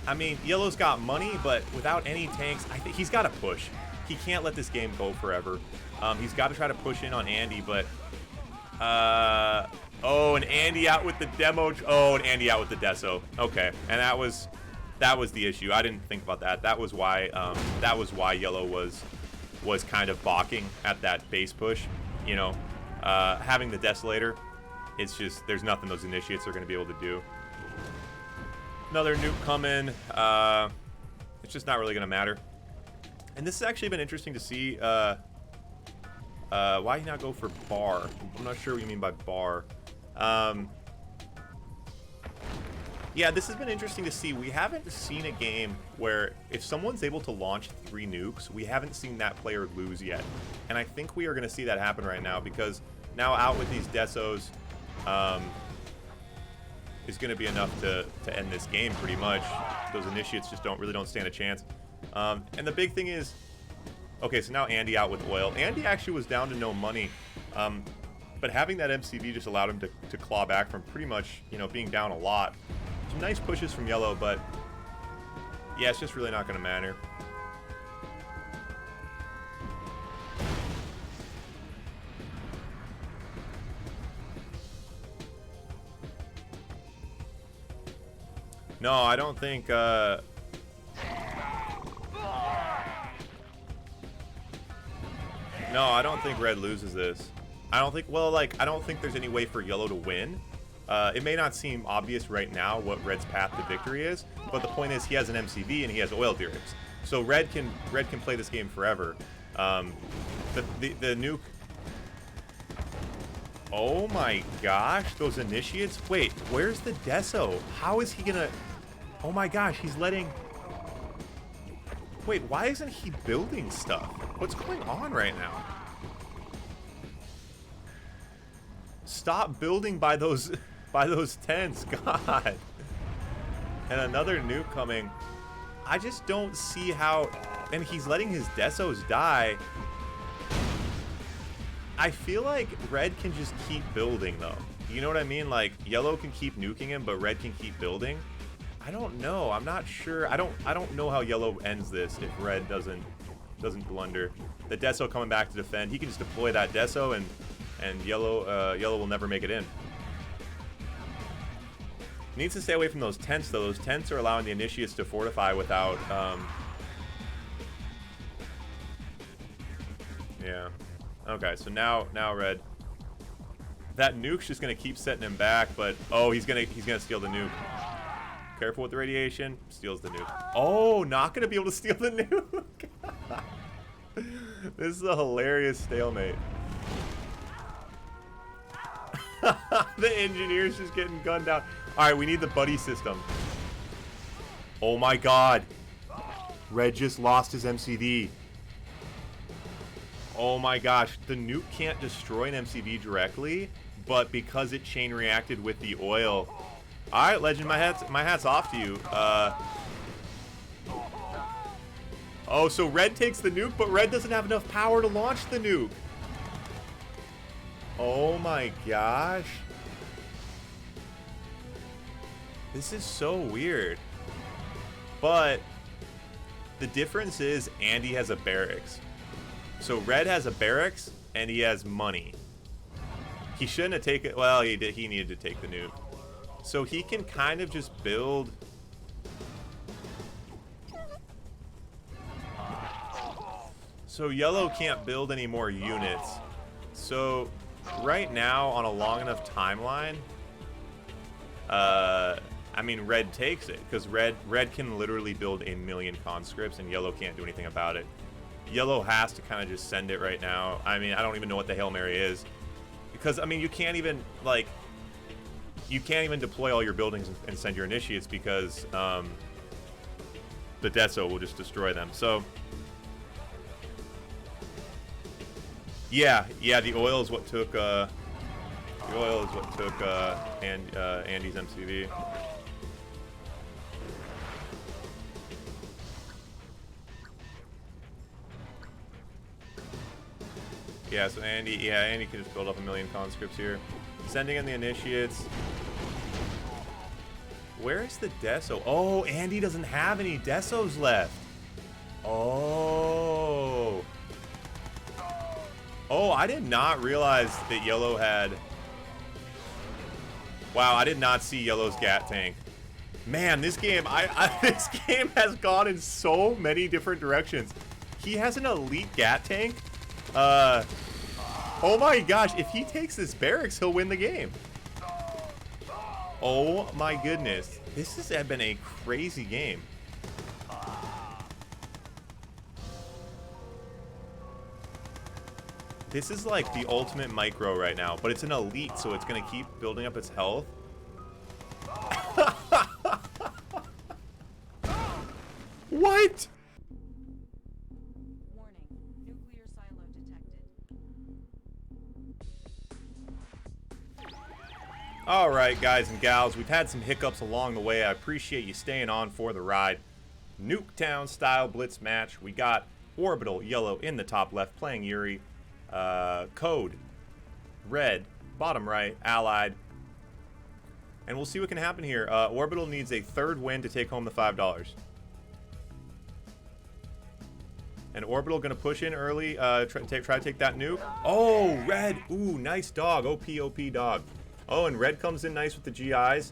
I mean, Yellow's got money, but without any tanks, I think he's got to push. He can't let this game go forever. He's got to try to push in on Andy, but oh, and Andy out with the demo. Oh, and Andy out with the deso. Okay, and that was the issue. I didn't think about that. That was why Yellow was kind of balking at that base push. Having the desolator, it's just there's nothing those initiates are going to be able to do. Another nuke coming. It's just not really going to matter. And this has actually been interesting to see. Why not go for bar? I'm not sure what you mean by bar. Yeah, this has been interesting to see. We haven't seen a game where if someone's able to launch 3 nukes, we haven't seen that player lose yet. And I think we are going to see that happen right now, because now out with these desos is going to be enough to end this game pretty much. Those initiates just don't stand a chance. And the big thing is, okay, so now Andy out with oil. Andy actually was down to no money. But having that MCV just allowed him to claw back from pretty much, being down a lot. Some nice pushes from Yellow, but yeah, it's just really not going to matter. No, I don't think... No, I don't think Red loses this. I don't think... Well, I don't think there's any way for Yellow to win. It may not seem obvious right now what Red's path to victory is, but the point is he has an MCV and he has oil derricks. So Red can play this game forever. The nuke. Oh my gosh, those initiates. Wait, where's the Deso? How is he gonna... Oh my gosh, he's letting... Wait, why isn't he building stuff? What's going on right now? Stop building by those tents, God. And another nuke coming. I just don't see how... And he's letting his Desos die. I feel like red can just keep building, though. You know what I mean? Like, yellow can keep nuking him, but red can keep building. I don't know. I'm not sure. I don't know how yellow ends this if red doesn't blunder. The Deso coming back to defend. He can just deploy that Deso, and yellow will never make it in. Needs to stay away from those tents, though. Those tents are allowing the initiates to fortify without... Yeah. Okay, so now red. That nuke's just gonna keep setting him back, but oh, he's gonna steal the nuke. Careful with the radiation. Steals the nuke. Oh, not gonna be able to steal the nuke. This is a hilarious stalemate. The engineer's just getting gunned down. All right, we need the buddy system. Oh my God. Red just lost his MCV. Oh my gosh, the nuke can't destroy an MCV directly, but because it chain reacted with the oil. All right, Legend, my hat's off to you. Oh, so red takes the nuke, but red doesn't have enough power to launch the nuke. Oh my gosh. This is so weird. But the difference is Andy has a barracks. So red has a barracks and he has money. He shouldn't have taken... Well, he did. He needed to take the nuke. So he can kind of just build... So yellow can't build any more units. So right now on a long enough timeline, I mean red takes it because red can literally build 1,000,000 conscripts and yellow can't do anything about it. Yellow has to kind of just send it right now. I mean, I don't even know what the Hail Mary is. Because, I mean, you can't even, like... You can't even deploy all your buildings and send your initiates because the Deso will just destroy them. So... Yeah, the oil is what took... the oil is what took Andy's MCV. Yeah, so Andy can just build up 1,000,000 conscripts here. Sending in the initiates. Where is the Deso? Oh, Andy doesn't have any Desos left. Oh. Oh, I did not realize that yellow had... Wow, I did not see yellow's GAT tank. Man, this game, this game has gone in so many different directions. He has an elite GAT tank. Oh my gosh, if he takes this barracks, he'll win the game. Oh my goodness. This has been a crazy game. This is like the ultimate micro right now, but it's an elite, so it's going to keep building up its health. What? All right, guys and gals, we've had some hiccups along the way. I appreciate you staying on for the ride. Nuketown style Blitz match. We got Orbital, yellow in the top left, playing Yuri. Code, red, bottom right, Allied. And we'll see what can happen here. Orbital needs a third win to take home the $5. And Orbital going to push in early, try to take that nuke. Oh, red. Ooh, nice dog. OP dog. Oh, and red comes in nice with the GIs.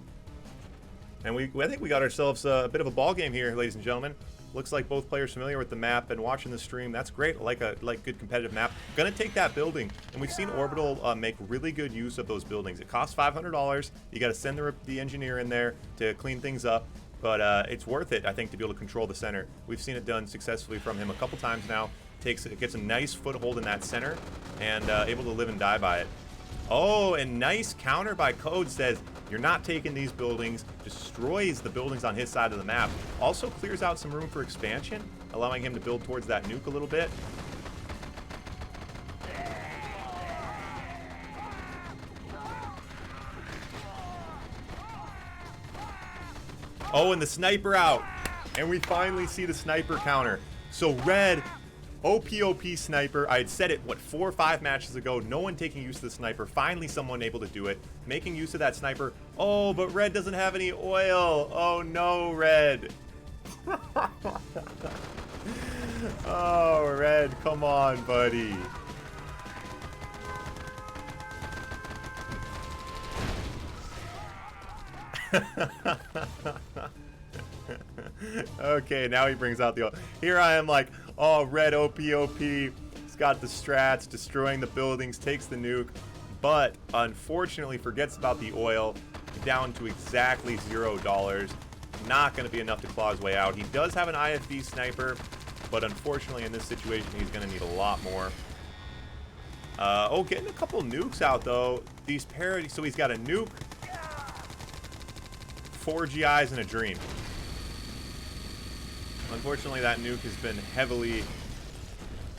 And I think we got ourselves a bit of a ball game here, ladies and gentlemen. Looks like both players familiar with the map and watching the stream. That's great. Like good competitive map. Gonna take that building. And we've seen Orbital make really good use of those buildings. It costs $500. You got to send the engineer in there to clean things up. But it's worth it, I think, to be able to control the center. We've seen it done successfully from him a couple times now. gets a nice foothold in that center, and able to live and die by it. Oh, and nice counter by Code says, you're not taking these buildings, destroys the buildings on his side of the map. Also clears out some room for expansion, allowing him to build towards that nuke a little bit. Oh, and the sniper out. And we finally see the sniper counter. So red, OP sniper. I had said it, what, 4 or 5 matches ago. No one taking use of the sniper. Finally someone able to do it. Making use of that sniper. Oh, but red doesn't have any oil. Oh no, red. Oh, red, come on, buddy. Okay, now he brings out the oil. Here I am like, oh, red OP. He's got the strats, destroying the buildings, takes the nuke, but unfortunately forgets about the oil. Down to exactly $0. Not going to be enough to claw his way out. He does have an IFV sniper, but unfortunately in this situation he's going to need a lot more. Oh, getting a couple nukes out though. These parodies. So he's got a nuke, 4 GIs, and a dream. Unfortunately, that nuke has been heavily.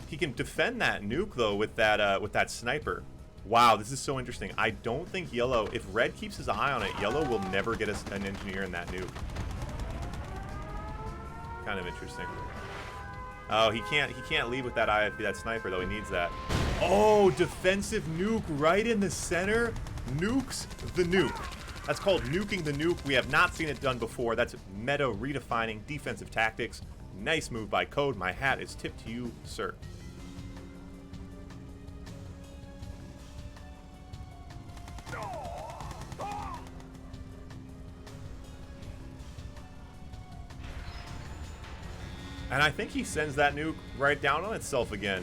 He can defend that nuke though with that sniper. Wow, this is so interesting. I don't think yellow. If red keeps his eye on it, yellow will never get an engineer in that nuke. Kind of interesting. Oh, he can't leave with that IFB, that sniper though. He needs that. Oh, defensive nuke right in the center. Nukes the nuke. That's called nuking the nuke. We have not seen it done before. That's meta redefining defensive tactics. Nice move by Code. My hat is tipped to you, sir. And I think he sends that nuke right down on itself again.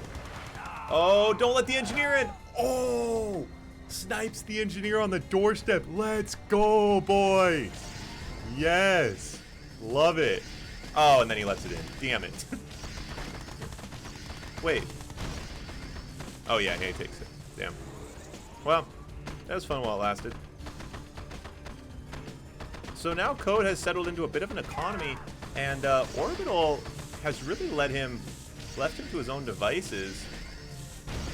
Oh, don't let the engineer in. Oh, snipes the engineer on the doorstep. Let's go, boy. Yes. Love it. Oh, and then he lets it in. Damn it. Wait. Oh, yeah, he takes it. Damn. Well, that was fun while it lasted. So now Code has settled into a bit of an economy, and Orbital has really left him to his own devices.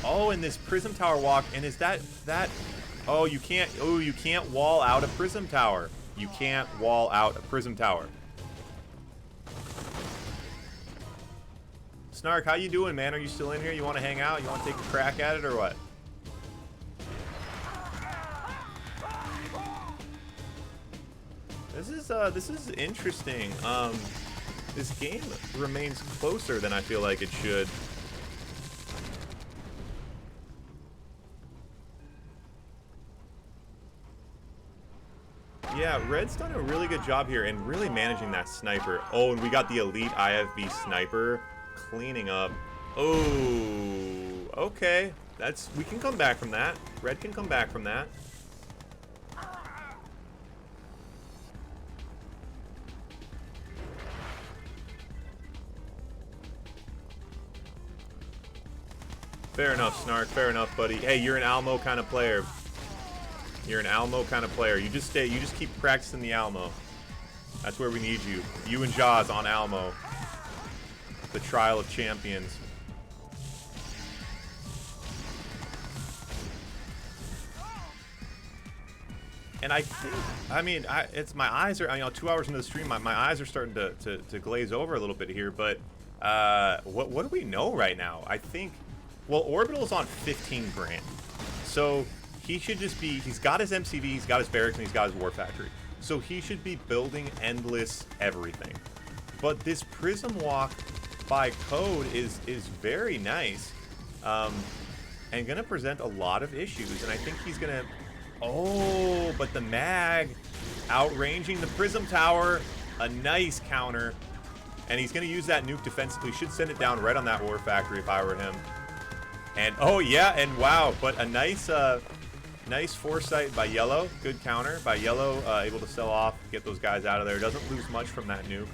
Oh, and this Prism Tower walk, and is that oh, you can't wall out a Prism Tower. You can't wall out a Prism Tower. Snark, how you doing, man? Are you still in here? You want to hang out? You want to take a crack at it or what? This is interesting. This game remains closer than I feel like it should. Yeah, Red's done a really good job here and really managing that sniper. Oh, and we got the elite IFB sniper cleaning up. Oh, okay. We can come back from that. Red can come back from that. Fair enough, Snark. Fair enough, buddy. Hey, you're an Almo kind of player. You're an Almo kind of player. You just keep practicing the Almo. That's where we need you. You and Jaws on Almo. The Trial of Champions. And I think, I mean, it's my eyes are, 2 hours into the stream, my eyes are starting to glaze over a little bit here. But what do we know right now? I think. Well, Orbital's on 15 grand. So he should just be, he's got his MCV, he's got his barracks, and he's got his war factory. So he should be building endless everything. But this Prism Walk by Code is very nice. And gonna present a lot of issues. And I think he's gonna, oh, but the mag outranging the Prism Tower, a nice counter. And he's gonna use that nuke defensively. Should send it down right on that war factory if I were him. And oh yeah, and wow, but a nice nice foresight by Yellow. Good counter by Yellow, able to sell off, get those guys out of there. Doesn't lose much from that nuke.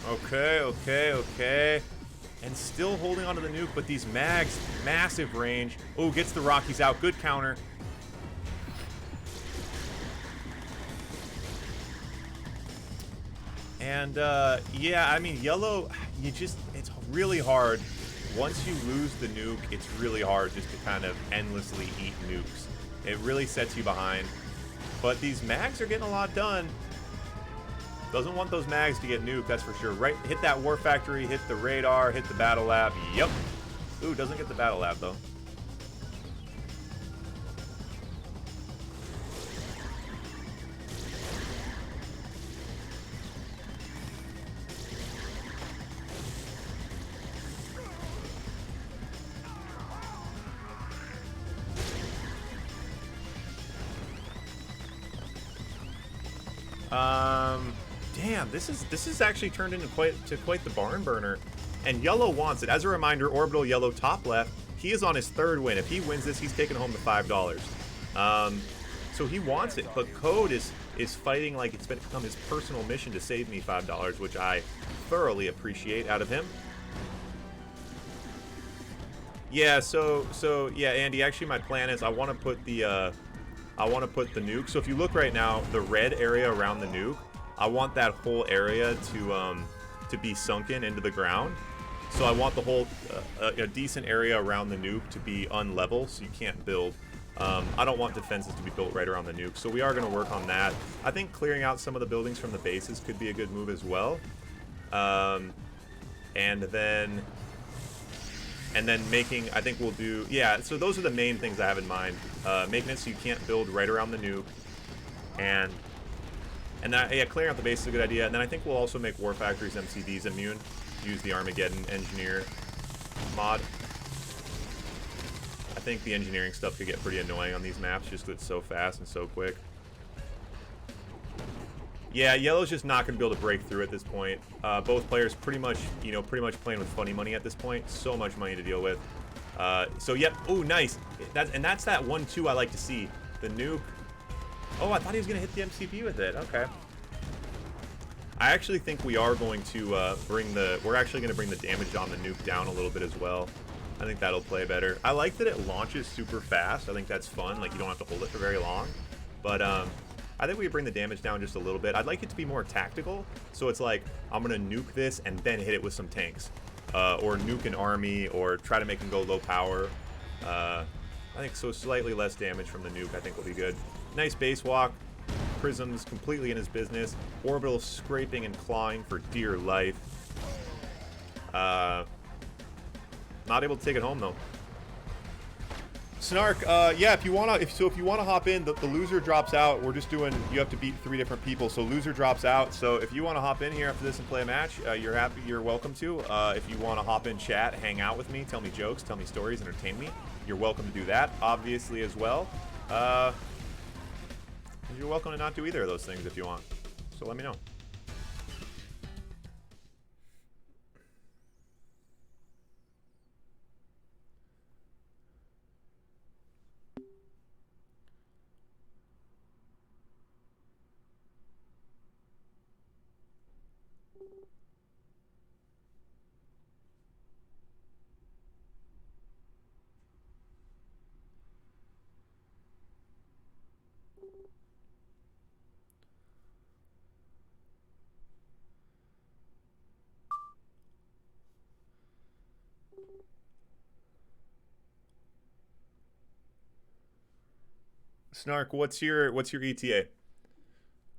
Okay, okay, okay. And still holding onto the nuke, but these mags, massive range. Oh, gets the Rockies out. Good counter. And, yeah, I mean, yellow, it's really hard. Once you lose the nuke, it's really hard just to kind of endlessly eat nukes. It really sets you behind. But these mags are getting a lot done. Doesn't want those mags to get nuked, that's for sure. Right, hit that war factory, hit the radar, hit the battle lab. Yep. Ooh, doesn't get the battle lab though. Damn, this is actually turned into quite the barn burner, and yellow wants it. As a reminder, orbital yellow top left. He is on his third win. If he wins this, he's taking home the $5. So he wants it, but Code is fighting like it's become his personal mission to save me $5, which I thoroughly appreciate out of him. Yeah, so yeah, Andy. Actually, my plan is I want to put the nuke. So if you look right now, the red area around the nuke, I want that whole area to be sunken into the ground. So I want the whole a decent area around the nuke to be unlevel, so you can't build. I don't want defenses to be built right around the nuke, so we are going to work on that. I think clearing out some of the buildings from the bases could be a good move as well. And then making, I think we'll do, yeah, so those are the main things I have in mind. Making it so you can't build right around the nuke, and that, yeah, clearing out the base is a good idea. And then I think we'll also make War Factories MCDs immune. Use the Armageddon Engineer mod. I think the engineering stuff could get pretty annoying on these maps just because it's so fast and so quick. Yeah, yellow's just not going to be able to break through at this point. Both players pretty much playing with funny money at this point. So much money to deal with. So, yep. Oh, nice. That's that 1-2 I like to see. The nuke. Oh, I thought he was going to hit the MCB with it. Okay. I actually think we are going to we're actually going to bring the damage on the nuke down a little bit as well. I think that'll play better. I like that it launches super fast. I think that's fun. Like, you don't have to hold it for very long. But, I think we bring the damage down just a little bit. I'd like it to be more tactical. So it's like, I'm going to nuke this and then hit it with some tanks. Or nuke an army, or try to make them go low power. I think so slightly less damage from the nuke I think will be good. Nice base walk. Prism's completely in his business. Orbital scraping and clawing for dear life. Not able to take it home though. Snark, yeah, if you wanna hop in, the loser drops out. We're just doing, you have to beat 3 different people, so loser drops out. So if you wanna hop in here after this and play a match, you're welcome to. If you wanna hop in chat, hang out with me, tell me jokes, tell me stories, entertain me, you're welcome to do that, obviously as well. You're welcome to not do either of those things if you want. So let me know. Snark, what's your ETA?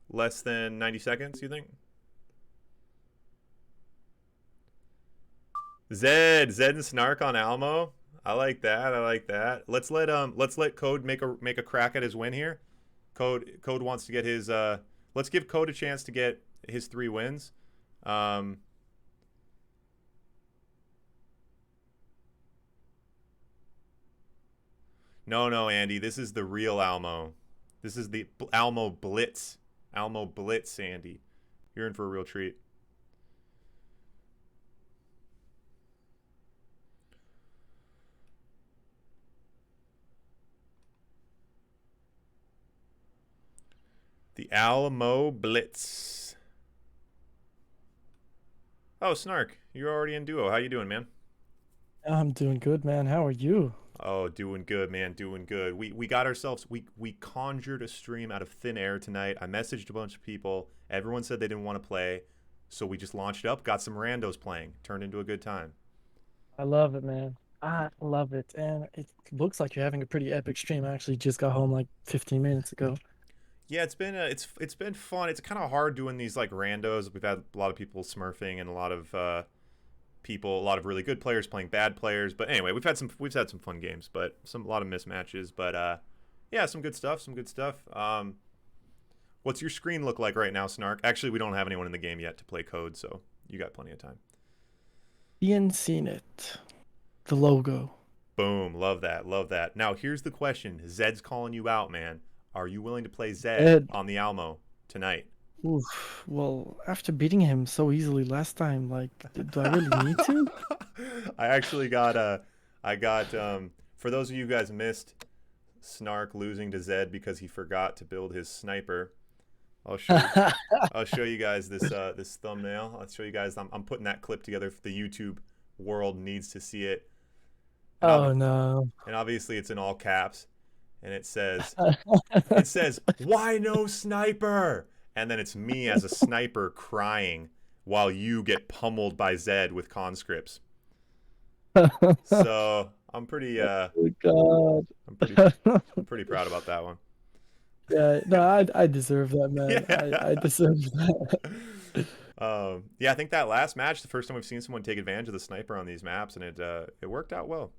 Less than 90 seconds, you think? Zed and Snark on Almo. I like that. I like that. Let's let Code make a crack at his win here. Code wants to get his let's give Code a chance to get his 3 wins. No, Andy. This is the real Almo. This is the Almo Blitz. Almo Blitz, Andy. You're in for a real treat. The Almo Blitz. Oh, Snark, you're already in duo. How you doing, man? I'm doing good, man. How are you? Oh, doing good, man. Doing good. We got ourselves. We conjured a stream out of thin air tonight. I messaged a bunch of people. Everyone said they didn't want to play, so we just launched up. Got some randos playing. Turned into a good time. I love it, man. I love it. And it looks like you're having a pretty epic stream. I actually just got home like 15 minutes ago. Yeah, it's been fun. It's kind of hard doing these like randos. We've had a lot of people smurfing and a lot of people, a lot of really good players playing bad players. But anyway, we've had some fun games, but a lot of mismatches. But yeah, some good stuff. Some good stuff. What's your screen look like right now, Snark? Actually, we don't have anyone in the game yet to play code, so you got plenty of time. Ian seen it. The logo. Boom, love that, love that. Now here's the question: Zed's calling you out, man. Are you willing to play Zed Ed. on the Almo tonight? Oof. Well, after beating him so easily last time, like, do I really need to? I actually got for those of you guys missed Snark losing to Zed because he forgot to build his sniper. I'll show you guys this thumbnail. I'll show you guys. I'm putting that clip together. The YouTube world needs to see it. Oh no. And obviously it's in all caps, and it says why no sniper? And then it's me as a sniper crying while you get pummeled by Zed with conscripts. So I'm pretty Oh God. I'm pretty proud about that one. Yeah, no, I deserve that, man. Yeah. I deserve that. Yeah, I think that last match, the first time we've seen someone take advantage of the sniper on these maps, and it worked out well.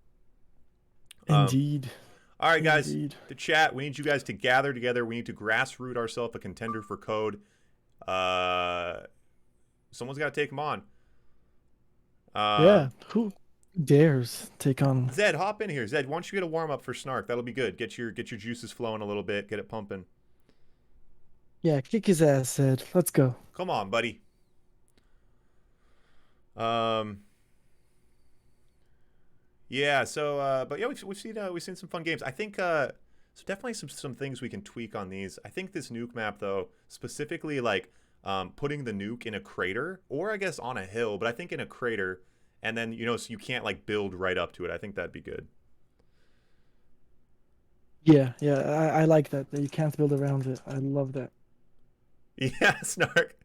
Indeed. All right, guys, Indeed. the chat, we need you guys to gather together. We need to grassroot ourselves a contender for code. Someone's got to take him on. Yeah, who dares take on? Zed, hop in here. Zed, why don't you get a warm up for Snark? That'll be good. Get your juices flowing a little bit. Get it pumping. Yeah, kick his ass, Zed. Let's go. Come on, buddy. Yeah. So, but yeah, we've seen some fun games. I think so. Definitely some things we can tweak on these. I think this nuke map though, specifically like putting the nuke in a crater or I guess on a hill, but I think in a crater, and then so you can't like build right up to it. I think that'd be good. Yeah, I like that. You can't build around it. I love that. Yeah, Snark.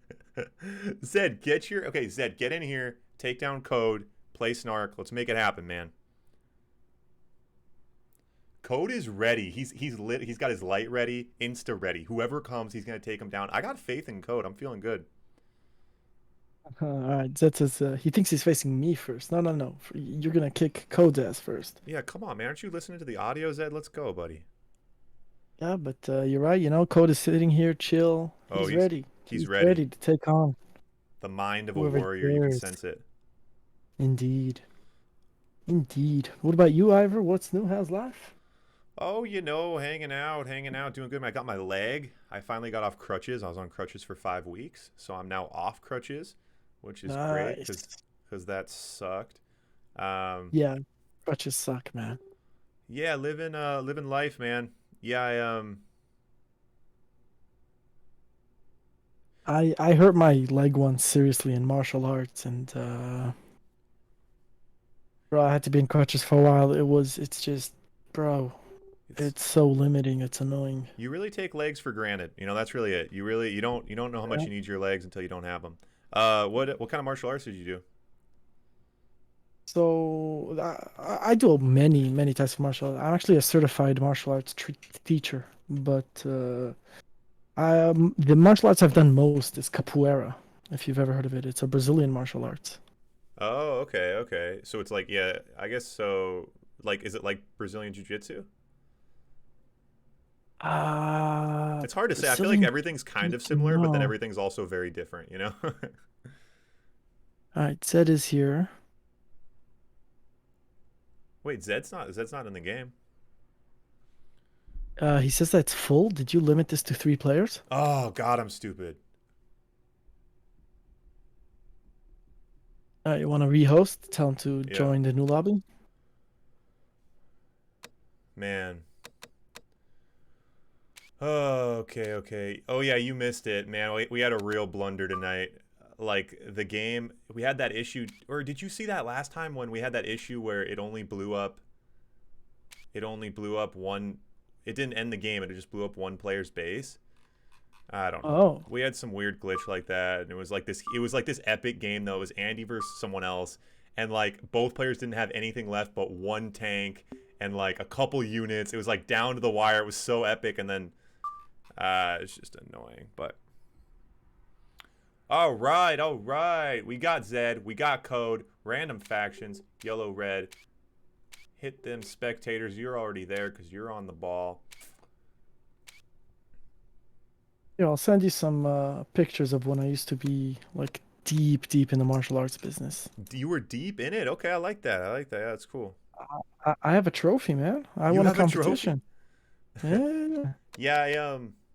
Zed, Zed, get in here, take down code, play Snark. Let's make it happen, man. Code is ready. He's lit. He's got his light ready, insta ready. Whoever comes, he's gonna take him down. I got faith in Code. I'm feeling good. All right, Zed says he thinks he's facing me first. No. You're gonna kick Code's ass first. Yeah, come on, man. Aren't you listening to the audio, Zed? Let's go, buddy. Yeah, but you're right. Code is sitting here, chill. He's ready. He's ready to take on the mind of a whoever warrior. You can dares. sense it. Indeed. What about you, Ivor? What's new? How's life? Oh, hanging out, doing good. I got my leg. I finally got off crutches. I was on crutches for 5 weeks, so I'm now off crutches, which is great because that sucked. Yeah, crutches suck, man. Yeah, living life, man. Yeah, I hurt my leg once seriously in martial arts, and bro, I had to be in crutches for a while. It's just, bro, it's so limiting. It's annoying. You really take legs for granted. That's really it. You don't know how much you need your legs until you don't have them. What kind of martial arts did you do? So I do many types of martial arts. I'm actually a certified martial arts teacher, but the martial arts I've done most is capoeira. If you've ever heard of it, it's a Brazilian martial arts. Oh, okay. So it's like, yeah, I guess so. Like, is it like Brazilian Jiu-Jitsu? It's hard to say. I feel like everything's kind of similar, but then everything's also very different, All right, Zed is here. Wait, Zed's not in the game. He says that it's full. Did you limit this to 3 players? Oh God, I'm stupid. You want to rehost? Tell him to join the new lobby. Man. Oh, okay. Oh yeah, you missed it, man. We had a real blunder tonight. like the game, we had that issue, or did you see that last time when we had that issue where it only blew up one, it didn't end the game, it just blew up one player's base? I don't know. Oh. We had some weird glitch like that, and it was like this epic game though. It was Andy versus someone else, and like both players didn't have anything left but one tank and like a couple units. It was like down to the wire. It was so epic, and then it's just annoying. But all right. We got Zed, we got Code, random factions, yellow, red. Hit them spectators. You're already there because you're on the ball. Yeah, I'll send you some pictures of when I used to be like deep in the martial arts business. You were deep in it. Okay, I like that. Yeah, that's cool. I have a trophy, man. I You won a have a trophy? competition. Yeah.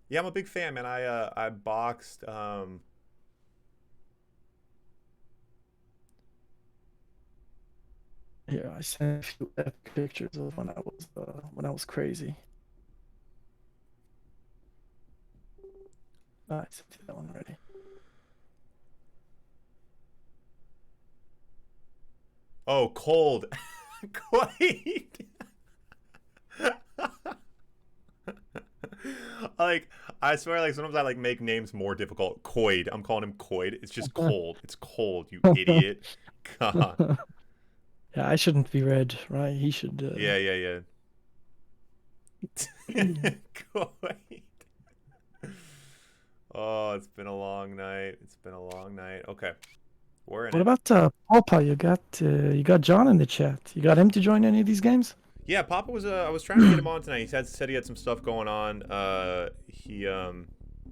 Yeah, I'm a big fan, man. I boxed. Yeah, I sent a few epic pictures of when I was crazy. I sent that one already. Oh, cold. Quaid. Like, I swear, like sometimes I like make names more difficult. Coid. I'm calling him Coid. It's just cold. It's cold, you idiot. God. Yeah, I shouldn't be red, right? He should. Yeah. Coid. Oh, it's been a long night. Okay. We're in What it. about Papa? You got John in the chat. You got him to join any of these games? Yeah, Papa was. I was trying to get him on tonight. He said he had some stuff going on. I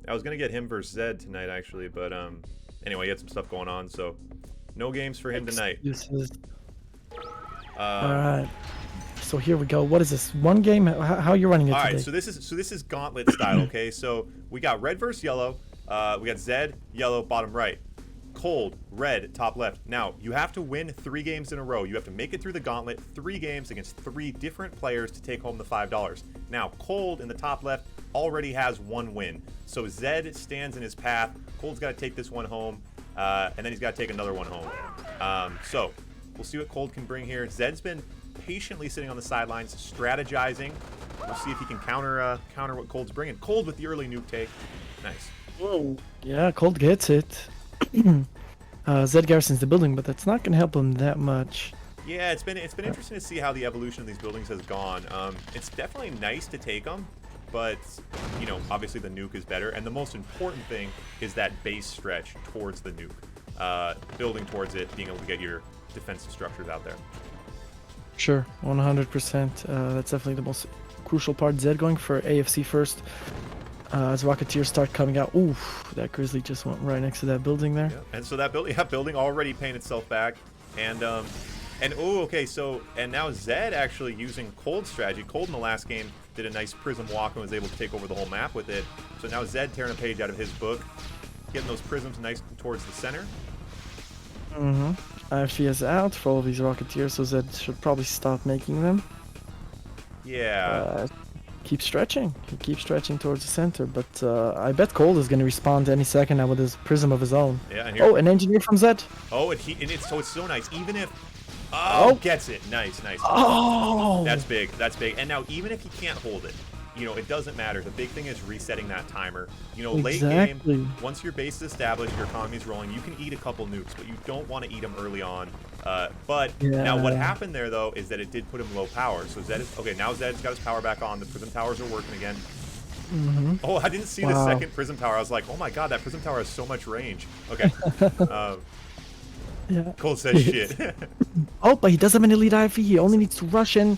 was gonna get him versus Zed tonight actually, but anyway, he had some stuff going on, so no games for him tonight. All right. So here we go. What is this? One game? How are you running it All today? right, so this is gauntlet style. Okay, so we got red versus yellow. We got Zed, yellow, bottom right. Cold, red, top left. Now, you have to win 3 games in a row. You have to make it through the gauntlet 3 games against 3 different players to take home the $5. Now, Cold in the top left already has 1 win. So Zed stands in his path. Cold's got to take this one home, and then he's got to take another one home. So we'll see what Cold can bring here. Zed's been patiently sitting on the sidelines, strategizing. We'll see if he can counter what Cold's bringing. Cold with the early nuke take. Nice. Whoa. Yeah, Cold gets it. Zed garrisons the building, but that's not going to help him that much. Yeah, it's been interesting to see how the evolution of these buildings has gone. It's definitely nice to take them, but you know, obviously the nuke is better. And the most important thing is that base stretch towards the nuke, building towards it, being able to get your defensive structures out there. Sure, 100%. That's definitely the most crucial part. Zed going for AFC first. As Rocketeers start coming out. Oof, that Grizzly just went right next to that building there. Yeah. And so that building already paying itself back. And okay, so and now Zed actually using Cold strategy. Cold in the last game did a nice prism walk and was able to take over the whole map with it. So now Zed tearing a page out of his book, getting those prisms nice towards the center. IFC is out for all of these Rocketeers, so Zed should probably stop making them. Yeah. Keep stretching. He keeps stretching towards the center, but I bet Cold is going to respond any second now with his prism of his own. Yeah. And here, Oh, an engineer from Zed. oh, it's so nice. Even if gets it. Nice. Oh, That's big. And now even if he can't hold it, you know, it doesn't matter. The big thing is resetting that timer. You know, late game, once your base is established, your economy's rolling, you can eat a couple nukes, but you don't want to eat them early on. Now what happened there, though, is that it did put him low power. So Zed is... Okay, now Zed's got his power back on. The prism towers are working again. Oh, I didn't see the second prism tower. I was like, oh my god, that prism tower has so much range. Okay. Yeah. Cole says shit. Oh, but he does have an elite IV. He only needs to rush in,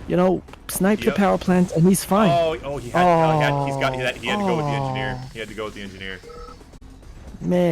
you know, snipe the power plant, and he's fine. He had to go with the engineer. He had to go with the engineer. Man.